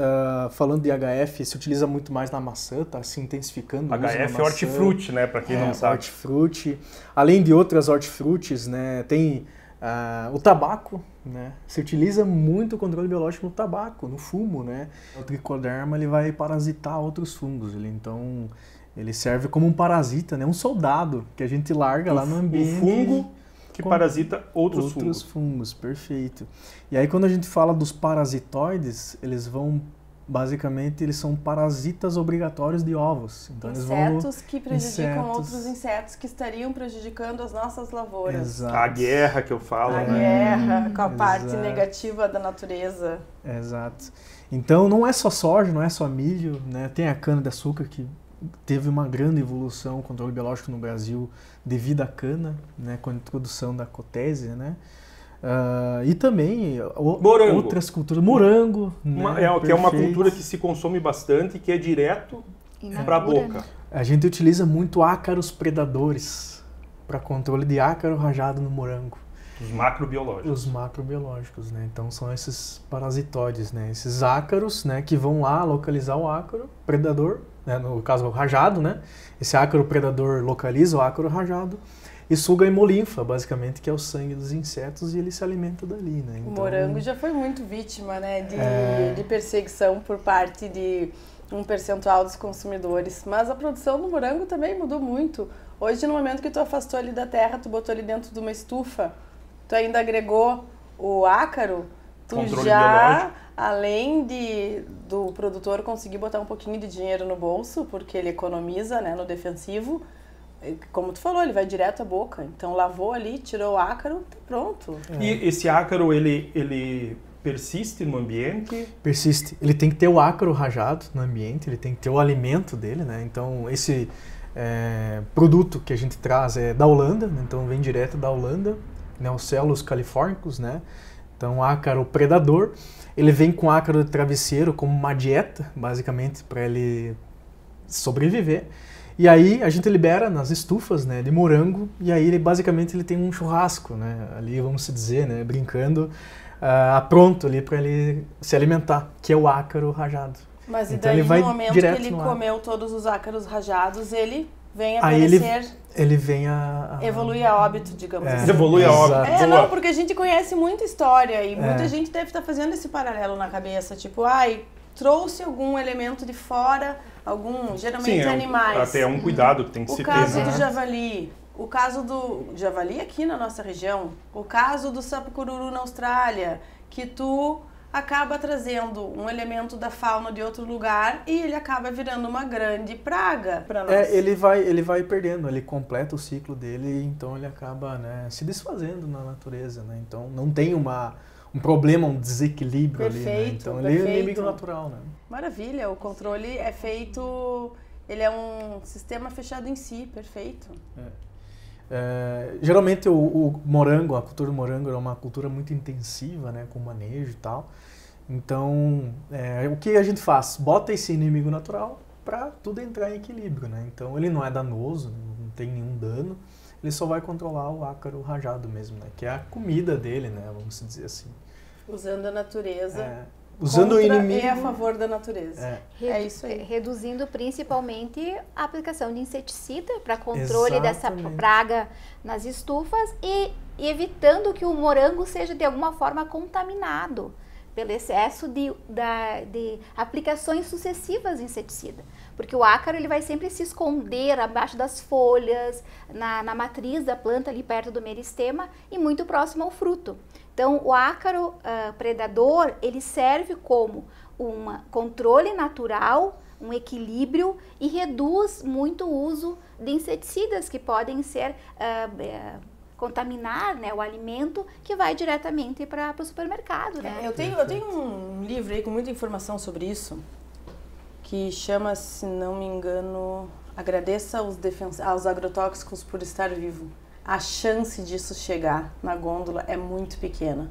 Falando de HF, se utiliza muito mais na maçã, está se intensificando. HF é hortifruti, né, para quem não sabe. Hortifruti. Além de outras hortifrutis, né, tem o tabaco, né? Se utiliza muito o controle biológico no tabaco, no fumo, né? O tricoderma ele vai parasitar outros fungos, então ele serve como um parasita, né? Um soldado que a gente larga lá no ambiente. Um fungo que parasita outros fungos, perfeito. E aí quando a gente fala dos parasitoides, eles vão basicamente, eles são parasitas obrigatórios de ovos. Então, insetos que prejudicam outros insetos que estariam prejudicando as nossas lavouras. Exato. A guerra que eu falo, né? A guerra, com a parte negativa da natureza. Exato. Então, não é só soja, não é só milho, né? Tem a cana-de-açúcar que teve uma grande evolução, o controle biológico no Brasil devido à cana, né? Com a introdução da cotésia, né? E também outras culturas. Morango. Né? Que é uma cultura que se consome bastante e que é direto para a boca. A gente utiliza muito ácaros predadores para controle de ácaro rajado no morango. Os macrobiológicos. Os macrobiológicos, né? Então são esses parasitóides, né? Esses ácaros, né? Que vão lá localizar o ácaro predador, né? No caso o rajado, né? Esse ácaro predador localiza o ácaro rajado e suga a hemolinfa, basicamente, que é o sangue dos insetos, e ele se alimenta dali, né? Então, o morango já foi muito vítima, né, de perseguição por parte de um percentual dos consumidores. Mas a produção do morango também mudou muito. Hoje, no momento que tu afastou ele da terra, tu botou ele dentro de uma estufa, tu ainda agregou o ácaro, tu controle já, biológico. Além do produtor conseguir botar um pouquinho de dinheiro no bolso, porque ele economiza, né, no defensivo, como tu falou, ele vai direto à boca. Então lavou ali, tirou o ácaro, tá pronto. E esse ácaro, ele persiste no ambiente? Persiste. Ele tem que ter o ácaro rajado no ambiente, ele tem que ter o alimento dele, né? Então esse produto que a gente traz é da Holanda, né? Então vem direto da Holanda, né? Os Celos californicus, né? Então, ácaro predador, ele vem com ácaro de travesseiro como uma dieta, basicamente, para ele sobreviver. E aí a gente libera nas estufas, né, de morango, e aí ele basicamente ele tem um churrasco, né, ali vamos se dizer, né, brincando, pronto ali para ele se alimentar, que é o ácaro rajado. Mas então, e daí ele vai no momento que ele comeu todos os ácaros rajados, ele vem a aparecer... Ele vem evolui a óbito, digamos assim. Evolui a óbito. Não, porque a gente conhece muita história e muita gente deve estar fazendo esse paralelo na cabeça, tipo, trouxe algum elemento de fora, geralmente animais. Até um cuidado que tem que se ter. O caso do javali, o caso do javali aqui na nossa região, o caso do sapo-cururu na Austrália, que tu acaba trazendo um elemento da fauna de outro lugar e ele acaba virando uma grande praga para nós. Ele vai perdendo, ele completa o ciclo dele e então ele acaba, né, se desfazendo na natureza, né? Então não tem um problema, um desequilíbrio ali, né? Então ele é um inimigo natural, né? Maravilha, o controle é feito, ele é um sistema fechado em si, perfeito. Geralmente o morango, a cultura do morango é uma cultura muito intensiva, né, com manejo e tal. Então, o que a gente faz? Bota esse inimigo natural para tudo entrar em equilíbrio, né? Então ele não é danoso, não tem nenhum dano, ele só vai controlar o ácaro rajado mesmo, né? Que é a comida dele, né? Vamos dizer assim. Usando a natureza. Usando o inimigo. E a favor da natureza. É isso aí. Reduzindo principalmente a aplicação de inseticida para controle dessa praga nas estufas e evitando que o morango seja de alguma forma contaminado pelo excesso de aplicações sucessivas de inseticida. Porque o ácaro ele vai sempre se esconder abaixo das folhas, na matriz da planta ali perto do meristema e muito próximo ao fruto. Então, o ácaro predador, ele serve como um controle natural, um equilíbrio e reduz muito o uso de inseticidas que podem ser contaminar, né, o alimento que vai diretamente para o supermercado. Né? Eu tenho um livro aí com muita informação sobre isso, que chama, se não me engano, Agradeça aos agrotóxicos por estar vivo. A chance disso chegar na gôndola é muito pequena.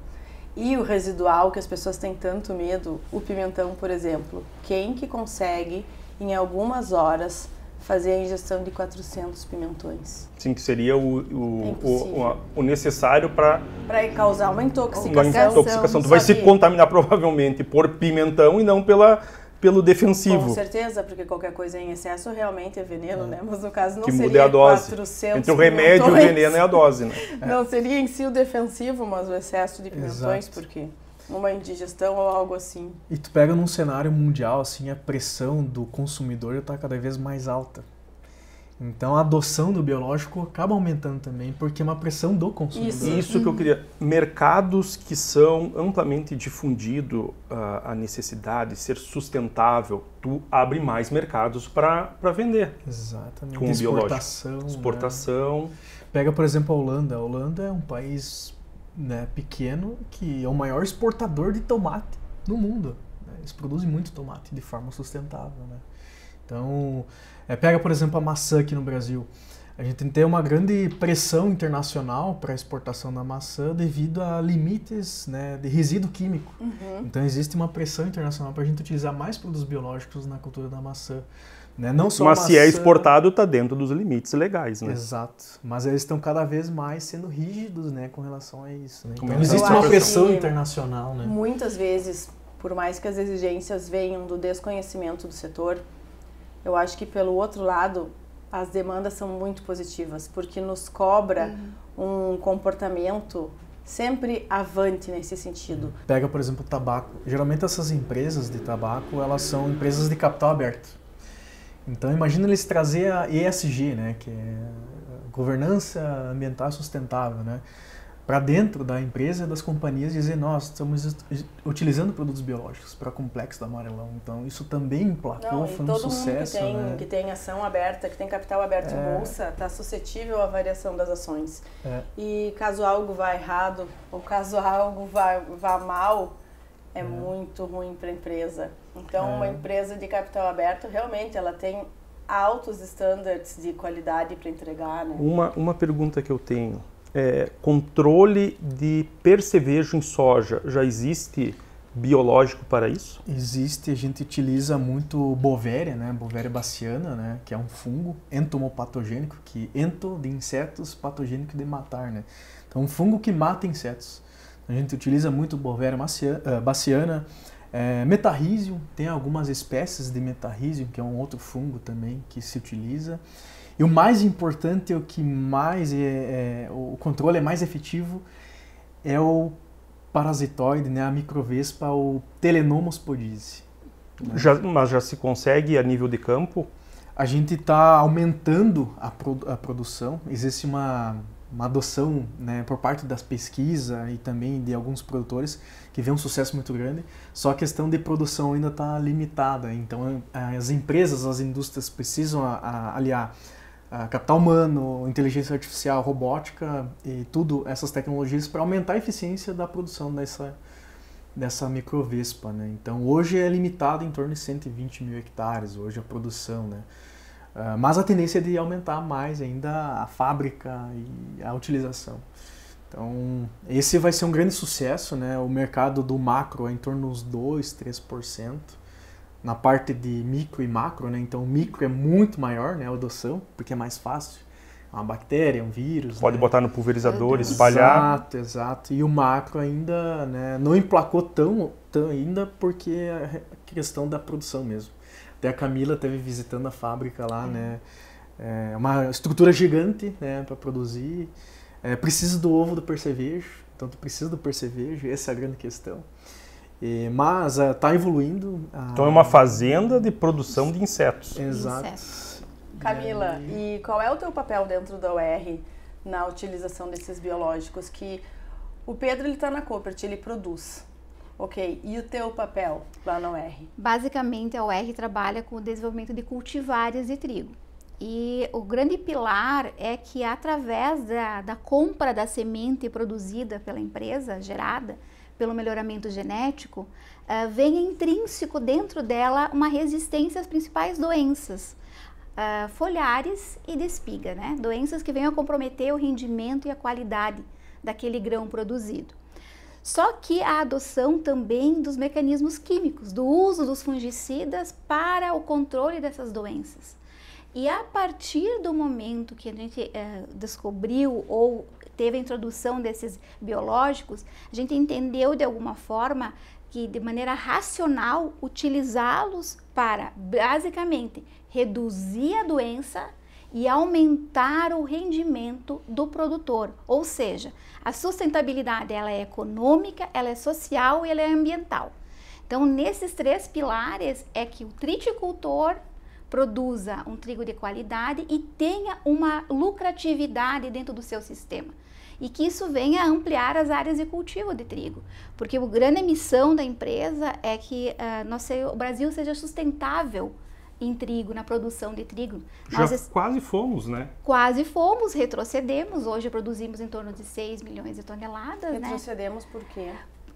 E o residual, que as pessoas têm tanto medo, o pimentão, por exemplo, quem que consegue, em algumas horas, fazer a ingestão de 400 pimentões? Sim, que seria o necessário para causar uma intoxicação. Tu vai se contaminar provavelmente por pimentão e não pelo defensivo. Com certeza, porque qualquer coisa em excesso realmente é veneno, né? Mas no caso não que seria muda a dose. 400 Entre o remédio e o veneno é a dose, né? Não seria em si o defensivo, mas o excesso de pimentões, porque uma indigestão ou algo assim. E tu pega num cenário mundial, assim, a pressão do consumidor está cada vez mais alta. Então a adoção do biológico acaba aumentando também, porque é uma pressão do consumidor. Isso que eu queria. Mercados que são amplamente difundido a necessidade de ser sustentável, tu abre mais mercados para vender. Exatamente. Com o biológico. Exportação. Né? Pega, por exemplo, a Holanda. A Holanda é um país, né, pequeno, que é o maior exportador de tomate no mundo. Né? Eles produzem muito tomate de forma sustentável, né? Então, pega, por exemplo, a maçã aqui no Brasil. A gente tem uma grande pressão internacional para a exportação da maçã devido a limites, né, de resíduo químico. Então, existe uma pressão internacional para a gente utilizar mais produtos biológicos na cultura da maçã. Né? Não só Mas se é exportado, está dentro dos limites legais, né? Exato. Mas eles estão cada vez mais sendo rígidos, né, com relação a isso. Né? Então, existe uma pressão internacional. Né? Muitas vezes, por mais que as exigências venham do desconhecimento do setor, eu acho que, pelo outro lado, as demandas são muito positivas, porque nos cobra um comportamento sempre avante nesse sentido. Pega, por exemplo, o tabaco. Geralmente essas empresas de tabaco, elas são empresas de capital aberto. Então, imagina eles trazer a ESG, né, que é Governança Ambiental Sustentável, né, para dentro da empresa e das companhias dizer, nós estamos utilizando produtos biológicos para complexo do amarelão. Então, isso também emplacou, foi um sucesso. Todo mundo né? que tem ação aberta, que tem capital aberto em bolsa, está suscetível à variação das ações. E caso algo vá errado, ou caso algo vá mal, é muito ruim para a empresa. Então, uma empresa de capital aberto, realmente, ela tem altos estándares de qualidade para entregar. Né? Uma pergunta que eu tenho. controle de percevejo em soja, já existe biológico para isso? Existe, a gente utiliza muito Bovéria, né? Bovéria baciana, né? Que é um fungo entomopatogênico, que ento de insetos, patogênico de matar, né? Então, um fungo que mata insetos. A gente utiliza muito Bovéria baciana, Metarrhizium, tem algumas espécies de Metarrhizium, que é um outro fungo também que se utiliza. E o mais importante, o que mais o controle é mais efetivo, é o parasitoide, né, a microvespa, o Telenomus podise. Né? Mas já se consegue a nível de campo? A gente está aumentando a produção, existe uma adoção, né, por parte das pesquisas e também de alguns produtores que vê um sucesso muito grande, só a questão de produção ainda está limitada, então as empresas, as indústrias precisam aliar capital humano, inteligência artificial, robótica e tudo essas tecnologias para aumentar a eficiência da produção dessa microvespa, né? Então hoje é limitado em torno de 120 mil hectares, hoje a produção, né? Mas a tendência é de aumentar mais ainda a fábrica e a utilização. Então esse vai ser um grande sucesso, né? O mercado do macro é em torno dos 2-3%. Na parte de micro e macro, né? Então o micro é muito maior, né? A adoção, porque é mais fácil. É uma bactéria, um vírus. Pode, né, botar no pulverizador, espalhar. Exato. E o macro ainda, né, não emplacou tão ainda porque é a questão da produção mesmo. Até a Camila esteve visitando a fábrica lá, né? É uma estrutura gigante, né, para produzir. Precisa do ovo do percevejo, então tu precisa do percevejo, essa é a grande questão. Mas está evoluindo. Então é uma fazenda de produção de insetos. Exato. Camila, e qual é o teu papel dentro da UR na utilização desses biológicos? Que o Pedro está na Coopert, ele produz. Ok, e o teu papel lá na UR? Basicamente a UR trabalha com o desenvolvimento de cultivares de trigo. E o grande pilar é que através da compra da semente produzida pela empresa, gerada pelo melhoramento genético, vem intrínseco dentro dela uma resistência às principais doenças foliares e de espiga, né? Doenças que venham a comprometer o rendimento e a qualidade daquele grão produzido. Só que a adoção também dos mecanismos químicos, do uso dos fungicidas para o controle dessas doenças. E a partir do momento que a gente descobriu ou teve a introdução desses biológicos, a gente entendeu de alguma forma que de maneira racional utilizá-los para basicamente reduzir a doença e aumentar o rendimento do produtor, ou seja, a sustentabilidade ela é econômica, ela é social e ela é ambiental. Então nesses três pilares é que o triticultor produza um trigo de qualidade e tenha uma lucratividade dentro do seu sistema. E que isso venha a ampliar as áreas de cultivo de trigo. Porque a grande missão da empresa é que o Brasil seja sustentável em trigo, na produção de trigo. Quase fomos, né? Quase fomos, retrocedemos. Hoje produzimos em torno de 6 milhões de toneladas. Retrocedemos por quê?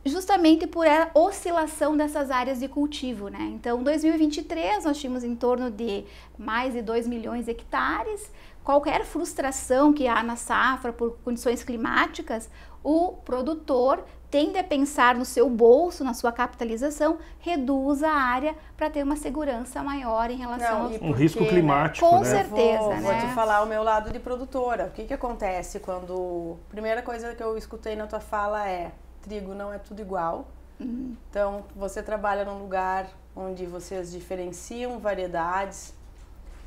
Justamente por a oscilação dessas áreas de cultivo, né? Então, em 2023, nós tínhamos em torno de mais de 2 milhões de hectares. Qualquer frustração que há na safra por condições climáticas, o produtor tende a pensar no seu bolso, na sua capitalização, reduz a área para ter uma segurança maior em relação um risco climático, com né? certeza, né? Vou te falar o meu lado de produtora. O que acontece quando... Primeira coisa que eu escutei na tua fala é: trigo não é tudo igual. Então, você trabalha num lugar onde vocês diferenciam variedades,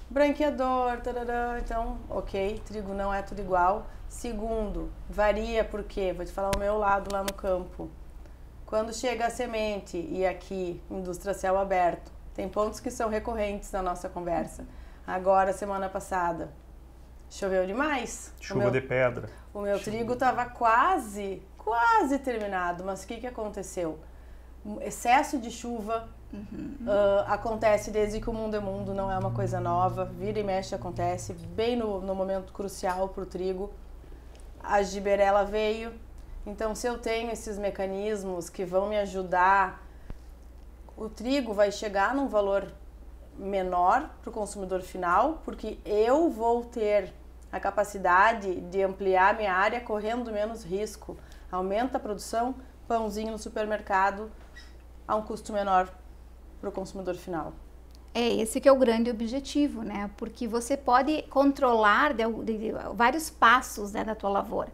branqueador, tarará, então, ok, trigo não é tudo igual. Segundo, varia porque, vou te falar o meu lado lá no campo. Quando chega a semente, e aqui, indústria céu aberto, tem pontos que são recorrentes na nossa conversa. Agora, semana passada, choveu demais. Chuva de pedra. O meu trigo estava quase terminado, mas o que aconteceu? Excesso de chuva acontece desde que o mundo é mundo, não é uma coisa nova, vira e mexe acontece, bem no momento crucial para o trigo. A giberela veio, então se eu tenho esses mecanismos que vão me ajudar, o trigo vai chegar num valor menor para o consumidor final, porque eu vou ter a capacidade de ampliar minha área correndo menos risco. Aumenta a produção, pãozinho no supermercado a um custo menor para o consumidor final. É esse que é o grande objetivo, né? Porque você pode controlar de vários passos, né, da tua lavoura.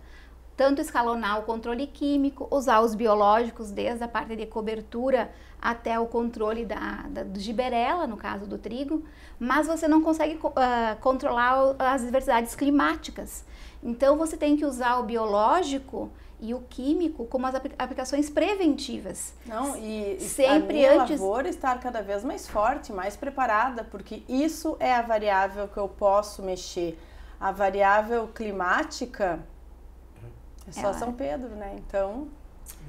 Tanto escalonar o controle químico, usar os biológicos desde a parte de cobertura até o controle do giberela, no caso do trigo, mas você não consegue controlar as diversidades climáticas. Então você tem que usar o biológico e o químico como as aplicações preventivas. Não, e sempre a minha antes lavoura estar cada vez mais forte, mais preparada, porque isso é a variável que eu posso mexer. A variável climática é só São Pedro, né? Então...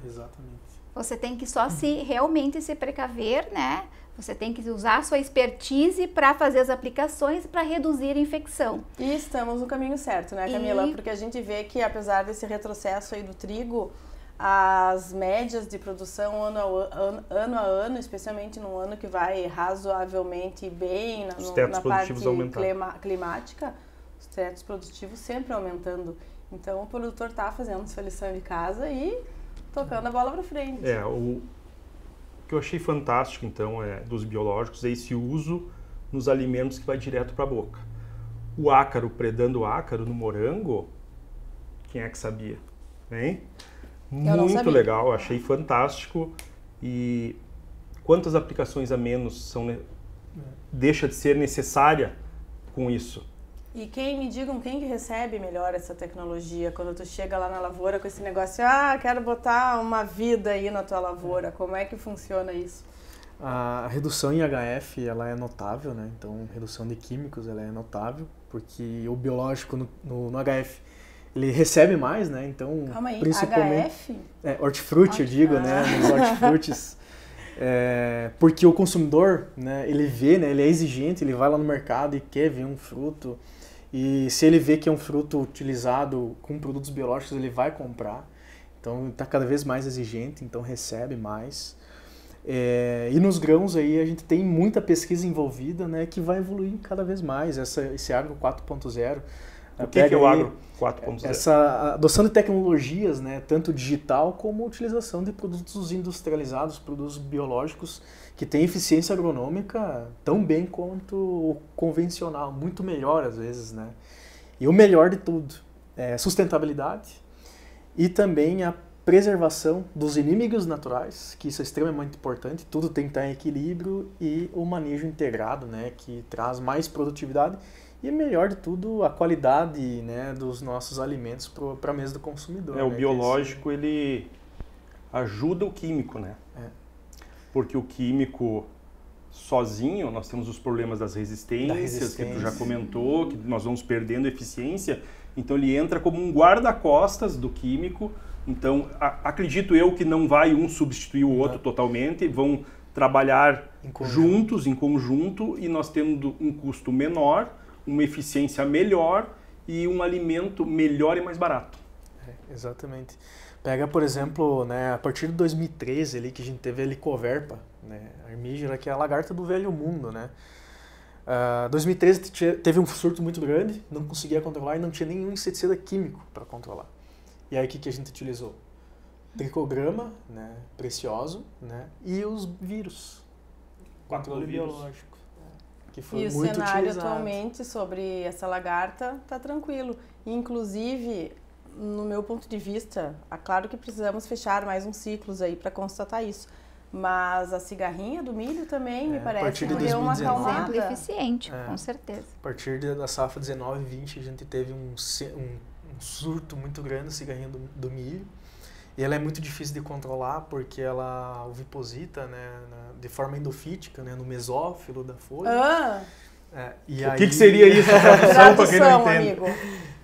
Exatamente. Você tem que só realmente se precaver, né? Você tem que usar a sua expertise para fazer as aplicações para reduzir a infecção. E estamos no caminho certo, né, Camila? Porque a gente vê que, apesar desse retrocesso aí do trigo, as médias de produção ano a ano, especialmente num ano que vai razoavelmente bem na parte climática, os tetos produtivos sempre aumentando. Então, o produtor está fazendo sua lição de casa e tocando a bola para frente. O que eu achei fantástico, então, dos biológicos é esse uso nos alimentos que vai direto para a boca. O ácaro predando o ácaro no morango, quem é que sabia? Hein? Muito legal, achei fantástico. E quantas aplicações a menos deixa de ser necessária com isso? E quem que recebe melhor essa tecnologia? Quando tu chega lá na lavoura com esse negócio, quero botar uma vida aí na tua lavoura, como é que funciona isso? A redução em HF, ela é notável, né? Então, redução de químicos, ela é notável, porque o biológico no HF, ele recebe mais, né? Então, calma aí, principalmente... HF? Hortifruti, eu digo, né? Nos hortifrutis. Porque o consumidor, né, ele vê, né, ele é exigente, ele vai lá no mercado e quer ver um fruto. E se ele vê que é um fruto utilizado com produtos biológicos, ele vai comprar. Então, está cada vez mais exigente, então recebe mais. E nos grãos aí a gente tem muita pesquisa envolvida, né, que vai evoluir cada vez mais. Esse Agro 4.0. O que é o Agro 4.0? Essa adoção de tecnologias, né, tanto digital como utilização de produtos industrializados, produtos biológicos, que têm eficiência agronômica tão bem quanto o convencional, muito melhor às vezes, né? E o melhor de tudo é sustentabilidade e também a preservação dos inimigos naturais, que isso é extremamente importante, tudo tem que estar em equilíbrio, e o manejo integrado, né, que traz mais produtividade e, melhor de tudo, a qualidade, né, dos nossos alimentos para a mesa do consumidor. O biológico, ele ajuda o químico, né? Porque o químico sozinho, nós temos os problemas das resistências, que tu já comentou, que nós vamos perdendo eficiência, então ele entra como um guarda-costas do químico. Então, acredito eu que não vai um substituir o outro totalmente, vão trabalhar juntos, em conjunto, e nós tendo um custo menor, uma eficiência melhor e um alimento melhor e mais barato. Exatamente. Pega, por exemplo, né, a partir de 2013 ali, que a gente teve a Helicoverpa, né, a armígera, que é a lagarta do velho mundo, né? 2013 teve um surto muito grande, não conseguia controlar e não tinha nenhum inseticida químico para controlar. E aí o que a gente utilizou? Tricograma, né, precioso, né, e os vírus. Controle biológico. Que foi e o muito cenário utilizado. Atualmente sobre essa lagarta está tranquilo. Inclusive, no meu ponto de vista, é claro que precisamos fechar mais uns ciclos aí para constatar isso. Mas a cigarrinha do milho também, me parece, que deu uma acalmada. Exemplo eficiente, com certeza. A partir da safra 19-20, a gente teve um surto muito grande, a cigarrinha do milho. E ela é muito difícil de controlar porque ela oviposita, né, de forma endofítica, né, no mesófilo da folha. O que seria isso? Para quem não entende. Amigo.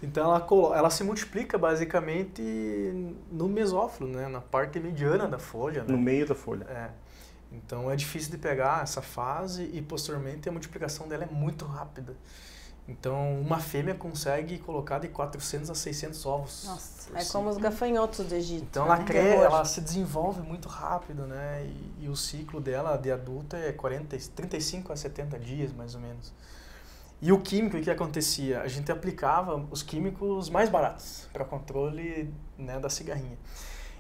Então ela se multiplica basicamente no mesófilo, né, na parte mediana da folha. Né? No meio da folha. Então é difícil de pegar essa fase e posteriormente a multiplicação dela é muito rápida. Então, uma fêmea consegue colocar de 400 a 600 ovos. Nossa, é como os gafanhotos do Egito. Então, ela se desenvolve muito rápido, né? E o ciclo dela de adulta é 35 a 70 dias, mais ou menos. E o químico, o que acontecia? A gente aplicava os químicos mais baratos para controle, né, da cigarrinha.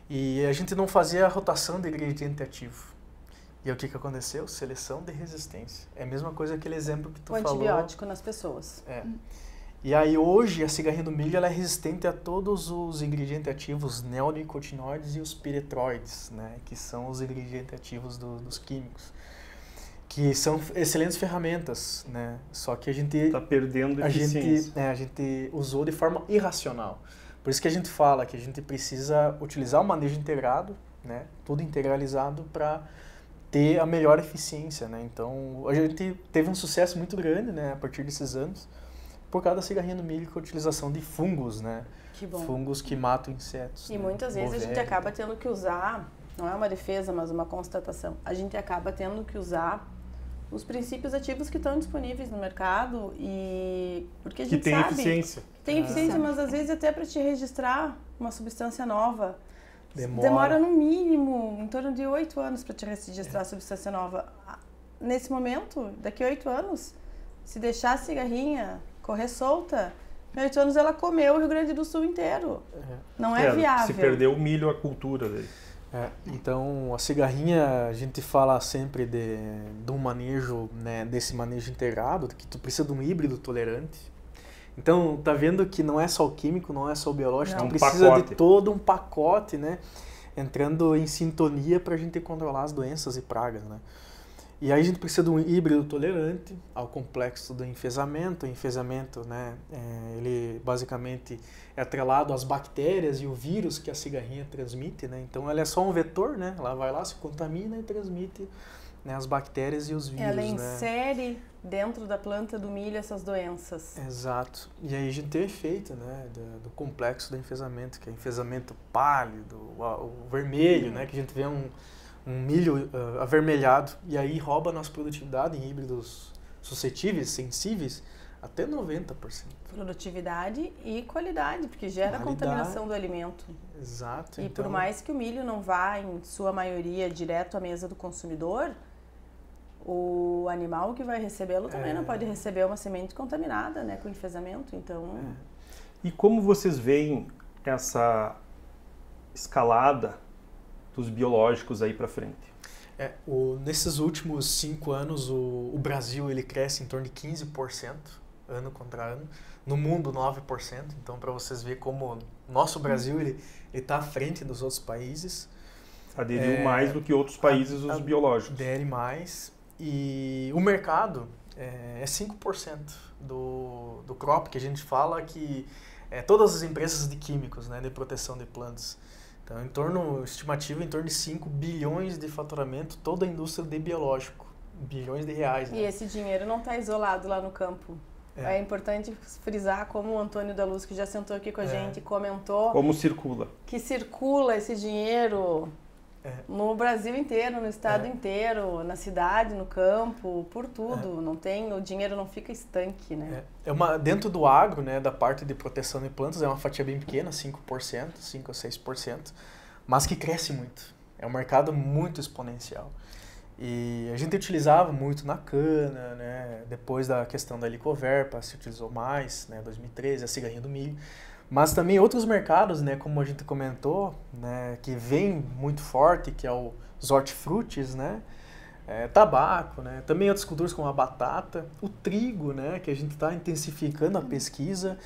E a gente não fazia a rotação de ingrediente ativo. E aí, o que aconteceu? Seleção de resistência. É a mesma coisa aquele exemplo que tu falou. O antibiótico nas pessoas. É. E aí hoje a cigarrinha do milho ela é resistente a todos os ingredientes ativos neonicotinoides e os piretroides, né, que são os ingredientes ativos dos químicos, que são excelentes ferramentas, né, só que a gente está perdendo eficiência. A gente usou de forma irracional. Por isso que a gente fala que a gente precisa utilizar o manejo integrado, né, tudo integralizado para ter a melhor eficiência, né. Então a gente teve um sucesso muito grande, né, a partir desses anos, por causa da cigarrinha do milho com a utilização de fungos, né? Que bom. Fungos que matam insetos. E né? muitas vezes a gente acaba tendo que usar, não é uma defesa, mas uma constatação, a gente acaba tendo que usar os princípios ativos que estão disponíveis no mercado e porque a gente tem sabe eficiência. Tem eficiência, mas às vezes até para te registrar uma substância nova demora no mínimo em torno de 8 anos para te registrar a substância nova. Nesse momento, daqui a 8 anos, se deixar a cigarrinha correr solta, em 8 anos ela comeu o Rio Grande do Sul inteiro. Não é viável. Se perdeu o milho, a cultura dele. Então, a cigarrinha, a gente fala sempre de um manejo, né, desse manejo integrado, que tu precisa de um híbrido tolerante. Então, tá vendo que não é só o químico, não é só o biológico, tu precisa de todo um pacote, né, entrando em sintonia para a gente controlar as doenças e pragas, né. E aí a gente precisa de um híbrido tolerante ao complexo do enfesamento. O enfesamento, né, ele basicamente é atrelado às bactérias e o vírus que a cigarrinha transmite, né? Então ela é só um vetor, né? Ela vai lá, se contamina e transmite, né, as bactérias e os vírus. Ela insere dentro da planta do milho essas doenças. Exato. E aí a gente tem o efeito, né, do complexo do enfesamento, que é o enfesamento pálido, o vermelho, né, que a gente vê um milho avermelhado, e aí rouba a nossa produtividade em híbridos suscetíveis, sensíveis, até 90%. Produtividade e qualidade, porque gera contaminação do alimento. Exato. E então, por mais que o milho não vá, em sua maioria, direto à mesa do consumidor, o animal que vai recebê-lo também não pode receber uma semente contaminada, né, com enfesamento. Então... E como vocês veem essa escalada dos biológicos aí para frente? Nesses últimos 5 anos, o Brasil ele cresce em torno de 15%, ano contra ano. No mundo, 9%. Então, para vocês verem como o nosso Brasil ele está à frente dos outros países. Aderiu mais do que outros países os biológicos. Adere mais. E o mercado é 5% do crop, que a gente fala que todas as empresas de químicos, né, de proteção de plantas. Então, estimativa em torno de 5 bilhões de faturamento, toda a indústria de biológico. Bilhões de reais. Né? E esse dinheiro não está isolado lá no campo. É importante frisar, como o Antônio da Luz, que já sentou aqui com a gente, comentou... Como circula. Que circula esse dinheiro no Brasil inteiro, no estado inteiro, na cidade, no campo, por tudo. Não tem, o dinheiro não fica estanque, né? Dentro do agro, né, da parte de proteção de plantas, é uma fatia bem pequena, 5%, 5 a 6%, mas que cresce muito. É um mercado muito exponencial. E a gente utilizava muito na cana, né? Depois da questão da Helicoverpa, se utilizou mais, né? 2013, a cigarrinha do milho. Mas também outros mercados, né? Como a gente comentou, né? Que vem muito forte, que é os hortifrutis, né? Tabaco, né? Também outras culturas como a batata, o trigo, né? Que a gente está intensificando a pesquisa.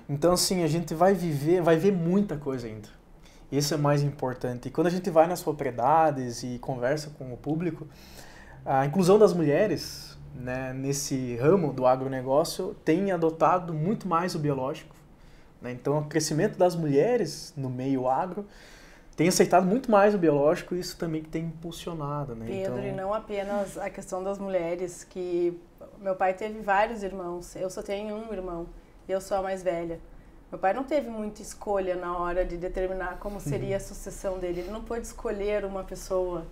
Então, assim, a gente vai ver muita coisa ainda. Isso é mais importante. E quando a gente vai nas propriedades e conversa com o público, a inclusão das mulheres, né, nesse ramo do agronegócio tem adotado muito mais o biológico. Né? Então, o crescimento das mulheres no meio agro tem aceitado muito mais o biológico e isso também que tem impulsionado. Né? Pedro, e não apenas a questão das mulheres, que meu pai teve vários irmãos, eu só tenho um irmão, eu sou a mais velha. Meu pai não teve muita escolha na hora de determinar como seria a sucessão dele. Ele não pôde escolher uma pessoa.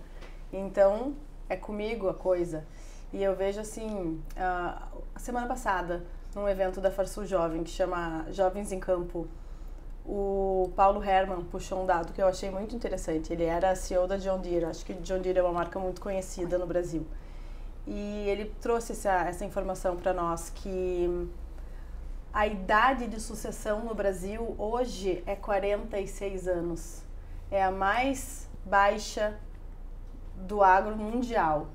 Então, é comigo a coisa. E eu vejo assim, a semana passada, num evento da Farsul Jovem, que chama Jovens em Campo, o Paulo Herman puxou um dado que eu achei muito interessante. Ele era CEO da John Deere. Acho que John Deere é uma marca muito conhecida no Brasil. e ele trouxe essa informação para nós, que a idade de sucessão no Brasil hoje é 46 anos. É a mais baixa do agro mundial.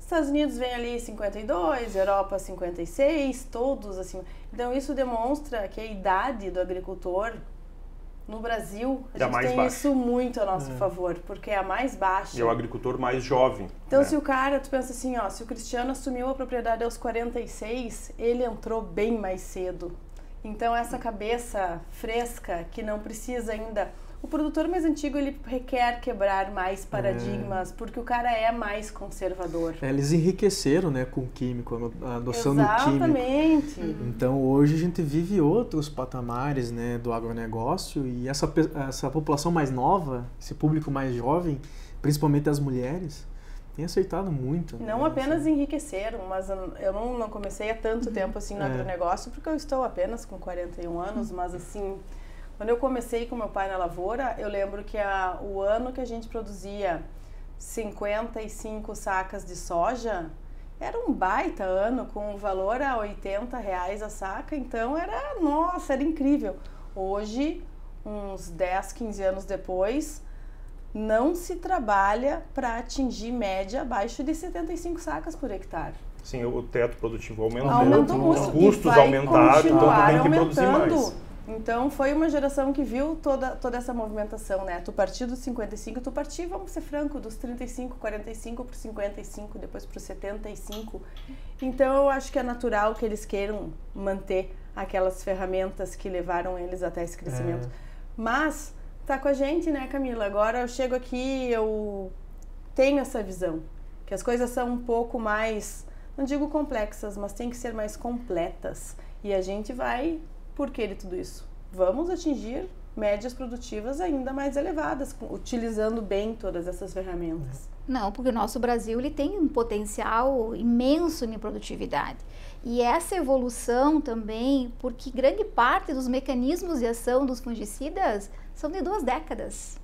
Estados Unidos vem ali 52, Europa 56, todos assim. Então isso demonstra que a idade do agricultor no Brasil, a gente tem isso muito a nosso favor, porque é a mais baixa. E é o agricultor mais jovem. Então se o cara, tu pensa assim, ó, se o Cristiano assumiu a propriedade aos 46, ele entrou bem mais cedo. Então essa cabeça fresca que não precisa ainda... O produtor mais antigo, ele requer quebrar mais paradigmas, porque o cara é mais conservador. Eles enriqueceram, né, com o químico, a noção do químico. Exatamente. Então, hoje a gente vive outros patamares, né, do agronegócio, e essa população mais nova, esse público mais jovem, principalmente as mulheres, tem aceitado muito. Não apenas enriqueceram, mas eu não comecei há tanto tempo assim no agronegócio, porque eu estou apenas com 41 anos, mas assim... Quando eu comecei com meu pai na lavoura, eu lembro que o ano que a gente produzia 55 sacas de soja, era um baita ano, com valor a R$80 a saca, então era incrível. Hoje, uns 10, 15 anos depois, não se trabalha para atingir média abaixo de 75 sacas por hectare. Sim, o teto produtivo aumentou muito, os custos aumentaram, então tem que produzir mais. Então, foi uma geração que viu toda essa movimentação, né? Tu partiu dos 55, tu partiu, vamos ser franco, dos 35, 45 para 55, depois para 75. Então, eu acho que é natural que eles queiram manter aquelas ferramentas que levaram eles até esse crescimento. Mas, tá com a gente, né, Camila? Agora eu chego aqui, eu tenho essa visão, que as coisas são um pouco mais, não digo complexas, mas tem que ser mais completas. E a gente vai... Por que de tudo isso? Vamos atingir médias produtivas ainda mais elevadas, utilizando bem todas essas ferramentas. Não, porque o nosso Brasil ele tem um potencial imenso em produtividade. E essa evolução também, porque grande parte dos mecanismos de ação dos fungicidas são de 2 décadas.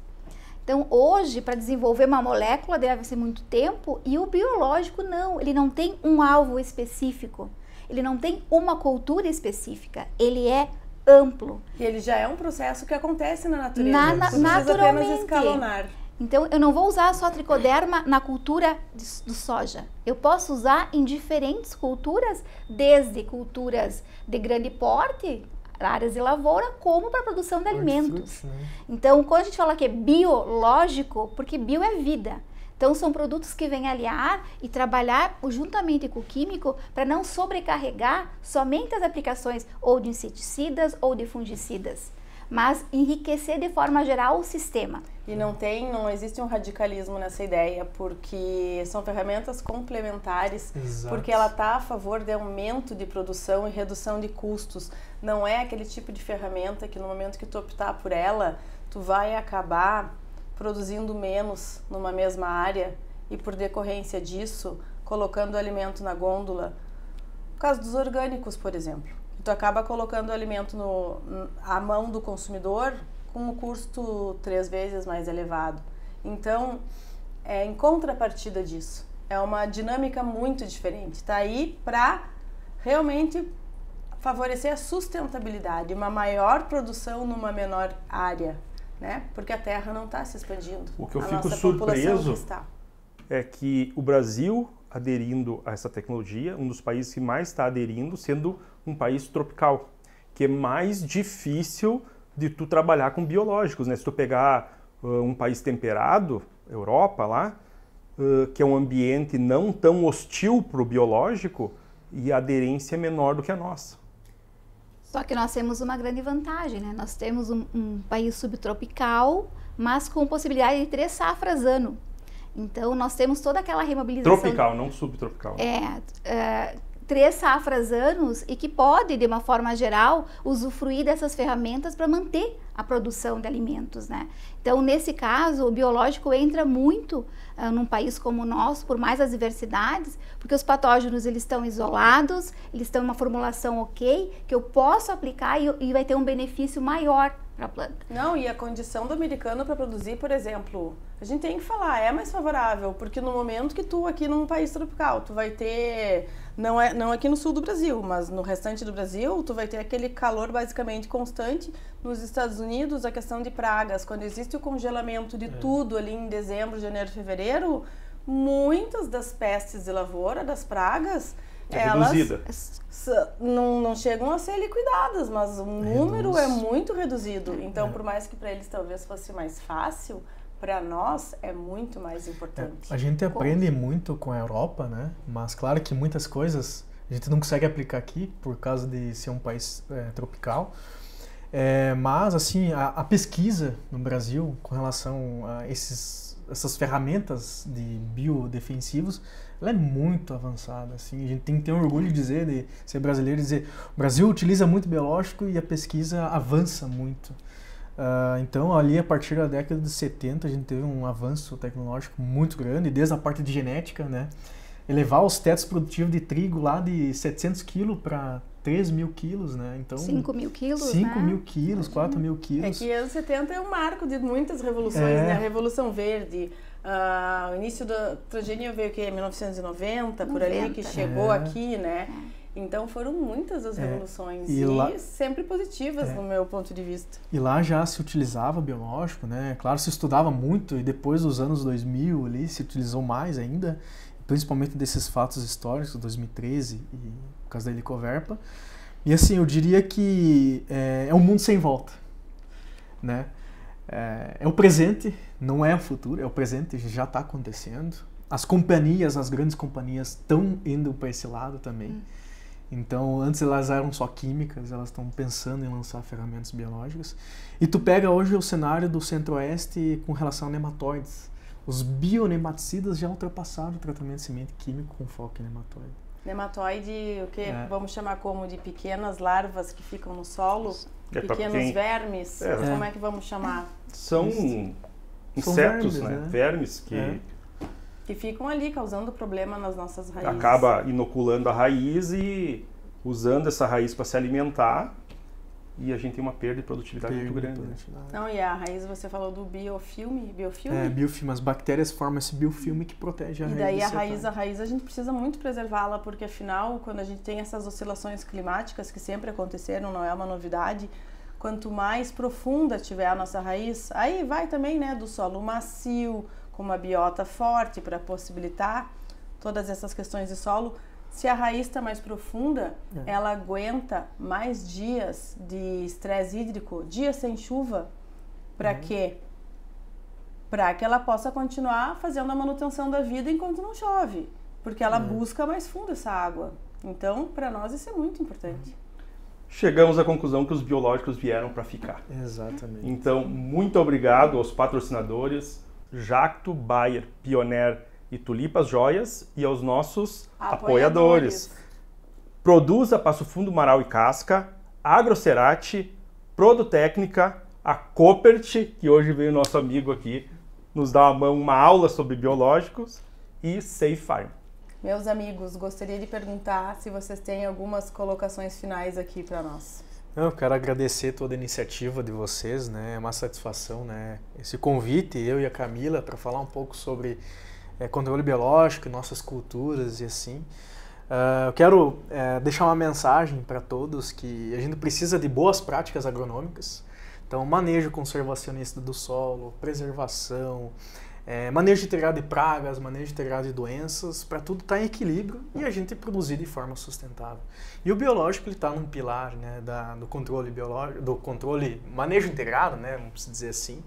Então, hoje, para desenvolver uma molécula deve-se muito tempo, e o biológico não, ele não tem um alvo específico. Ele não tem uma cultura específica, ele é amplo. E ele já é um processo que acontece na natureza. Naturalmente. Apenas escalonar. Então, eu não vou usar só tricoderma na cultura do soja. Eu posso usar em diferentes culturas, desde culturas de grande porte, áreas de lavoura, como para a produção de alimentos. Então, quando a gente fala que é biológico, porque bio é vida. Então, são produtos que vêm aliar e trabalhar juntamente com o químico para não sobrecarregar somente as aplicações ou de inseticidas ou de fungicidas, mas enriquecer de forma geral o sistema. E não existe um radicalismo nessa ideia, porque são ferramentas complementares, porque ela está a favor de aumento de produção e redução de custos. Não é aquele tipo de ferramenta que no momento que tu optar por ela, tu vai acabar produzindo menos numa mesma área e por decorrência disso, colocando o alimento na gôndola. No caso dos orgânicos, por exemplo, tu acaba colocando o alimento à mão do consumidor com um custo 3 vezes mais elevado. Então, em contrapartida disso, é uma dinâmica muito diferente. Está aí para realmente favorecer a sustentabilidade, uma maior produção numa menor área. Né? Porque a terra não está se expandindo. O que eu fico surpreso é que o Brasil, aderindo a essa tecnologia, um dos países que mais está aderindo, sendo um país tropical, que é mais difícil de tu trabalhar com biológicos, né? Se tu pegar um país temperado, Europa lá, que é um ambiente não tão hostil para o biológico, e a aderência é menor do que a nossa. Só que nós temos uma grande vantagem, né? Nós temos um país subtropical, mas com possibilidade de 3 safras ano. Então, nós temos toda aquela remobilização... Tropical, não subtropical. 3 safras anos e que pode, de uma forma geral, usufruir dessas ferramentas para manter a produção de alimentos, né? Então, nesse caso, o biológico entra muito num país como o nosso, por mais as diversidades, porque os patógenos eles estão isolados, eles estão em uma formulação ok, que eu posso aplicar e vai ter um benefício maior para a planta. Não, e a condição do americano para produzir, por exemplo, a gente tem que falar, é mais favorável, porque no momento que tu aqui num país tropical, tu vai ter, não aqui no sul do Brasil, mas no restante do Brasil, tu vai ter aquele calor basicamente constante. Nos Estados Unidos, a questão de pragas, quando existe o congelamento de tudo ali em dezembro, janeiro, fevereiro, muitas das pestes de lavoura, das pragas, elas não chegam a ser liquidadas, mas o número é muito reduzido. Então, por mais que para eles talvez fosse mais fácil, para nós é muito mais importante. A gente aprende muito com a Europa, né? Mas claro que muitas coisas a gente não consegue aplicar aqui por causa de ser um país tropical. Mas assim, a pesquisa no Brasil com relação a essas ferramentas de biodefensivos, ela é muito avançada, assim, a gente tem que ter um orgulho de dizer, de ser brasileiro, de dizer, o Brasil utiliza muito biológico e a pesquisa avança muito. Então, ali, a partir da década de 70, a gente teve um avanço tecnológico muito grande, desde a parte de genética, né, elevar os tetos produtivos de trigo lá de 700 quilos para 3.000 quilos, né? Então, 5.000 quilos, 5.000 quilos, 4.000 quilos. É que anos 70 é o marco de muitas revoluções, né? A Revolução Verde, o início da transgenia veio que em 1990, por ali, que chegou aqui, né? Então foram muitas as revoluções e sempre positivas no meu ponto de vista. E lá já se utilizava biológico, né? Claro, se estudava muito e depois dos anos 2000 ali se utilizou mais ainda, principalmente desses fatos históricos, 2013 e por causa da Helicoverpa. E assim, eu diria que é um mundo sem volta, né? É o presente, não é o futuro, é o presente, já está acontecendo. As grandes companhias estão indo para esse lado também. Então, antes elas eram só químicas, elas estão pensando em lançar ferramentas biológicas. E tu pega hoje o cenário do Centro-Oeste com relação a nematóides. Os bionematicidas já ultrapassaram o tratamento de semente químico com foco em nematóide. Nematóide, o que vamos chamar como de pequenas larvas que ficam no solo, pequenos vermes, como é que vamos chamar? São insetos, vermes, vermes que ficam ali causando problema nas nossas raízes. Acaba inoculando a raiz e usando essa raiz para se alimentar. E a gente tem uma perda de produtividade muito grande. Não, e a raiz, você falou do biofilme? Biofilme. As bactérias formam esse biofilme que protege a raiz. E daí a raiz a gente precisa muito preservá-la, porque afinal, quando a gente tem essas oscilações climáticas que sempre aconteceram, não é uma novidade, quanto mais profunda tiver a nossa raiz, aí vai também, né, do solo macio, com uma biota forte para possibilitar todas essas questões de solo. Se a raiz está mais profunda, ela aguenta mais dias de estresse hídrico, dias sem chuva. Para quê? Para que ela possa continuar fazendo a manutenção da vida enquanto não chove. Porque ela busca mais fundo essa água. Então, para nós isso é muito importante. Chegamos à conclusão que os biológicos vieram para ficar. Exatamente. Então, muito obrigado aos patrocinadores, Jacto, Bayer, Pioneer e Tulipas Joias, e aos nossos apoiadores. Produza Passo Fundo Marau e Casca, Agrocerati, Produtécnica, a Coopert, que hoje veio nosso amigo aqui nos dar uma aula sobre biológicos, e Safe Farm. Meus amigos, gostaria de perguntar se vocês têm algumas colocações finais aqui para nós. Eu quero agradecer toda a iniciativa de vocês, né? É uma satisfação, né? Esse convite, eu e a Camila, para falar um pouco sobre controle biológico, nossas culturas e assim. Eu quero deixar uma mensagem para todos que a gente precisa de boas práticas agronômicas. Então, manejo conservacionista do solo, preservação, manejo integrado de pragas, manejo integrado de doenças, para tudo estar em equilíbrio e a gente produzir de forma sustentável. E o biológico está num pilar, né, do controle biológico, do controle, manejo integrado, né, vamos dizer assim.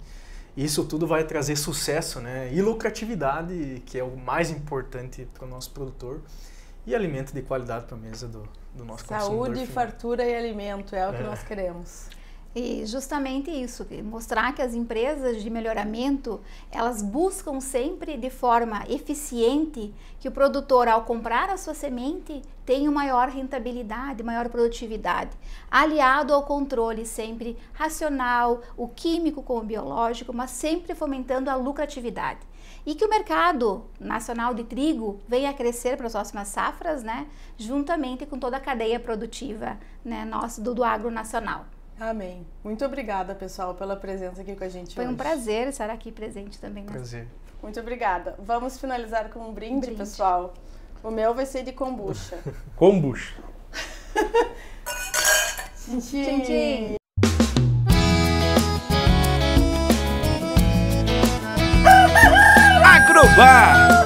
Isso tudo vai trazer sucesso, né, e lucratividade, que é o mais importante para o nosso produtor, e alimento de qualidade para a mesa do nosso consumidor. Saúde, fartura e alimento é o que nós queremos. E justamente isso, mostrar que as empresas de melhoramento, elas buscam sempre de forma eficiente que o produtor, ao comprar a sua semente, tenha maior rentabilidade, maior produtividade, aliado ao controle sempre racional, o químico com o biológico, mas sempre fomentando a lucratividade. E que o mercado nacional de trigo venha a crescer para as próximas safras, né, juntamente com toda a cadeia produtiva, né, do agro nacional. Amém. Muito obrigada, pessoal, pela presença aqui com a gente Foi hoje. um prazer estar aqui presente também. Prazer. Muito obrigada. Vamos finalizar com um brinde, pessoal. O meu vai ser de kombucha. Kombucha. Tchim, Tchim. Agrobar.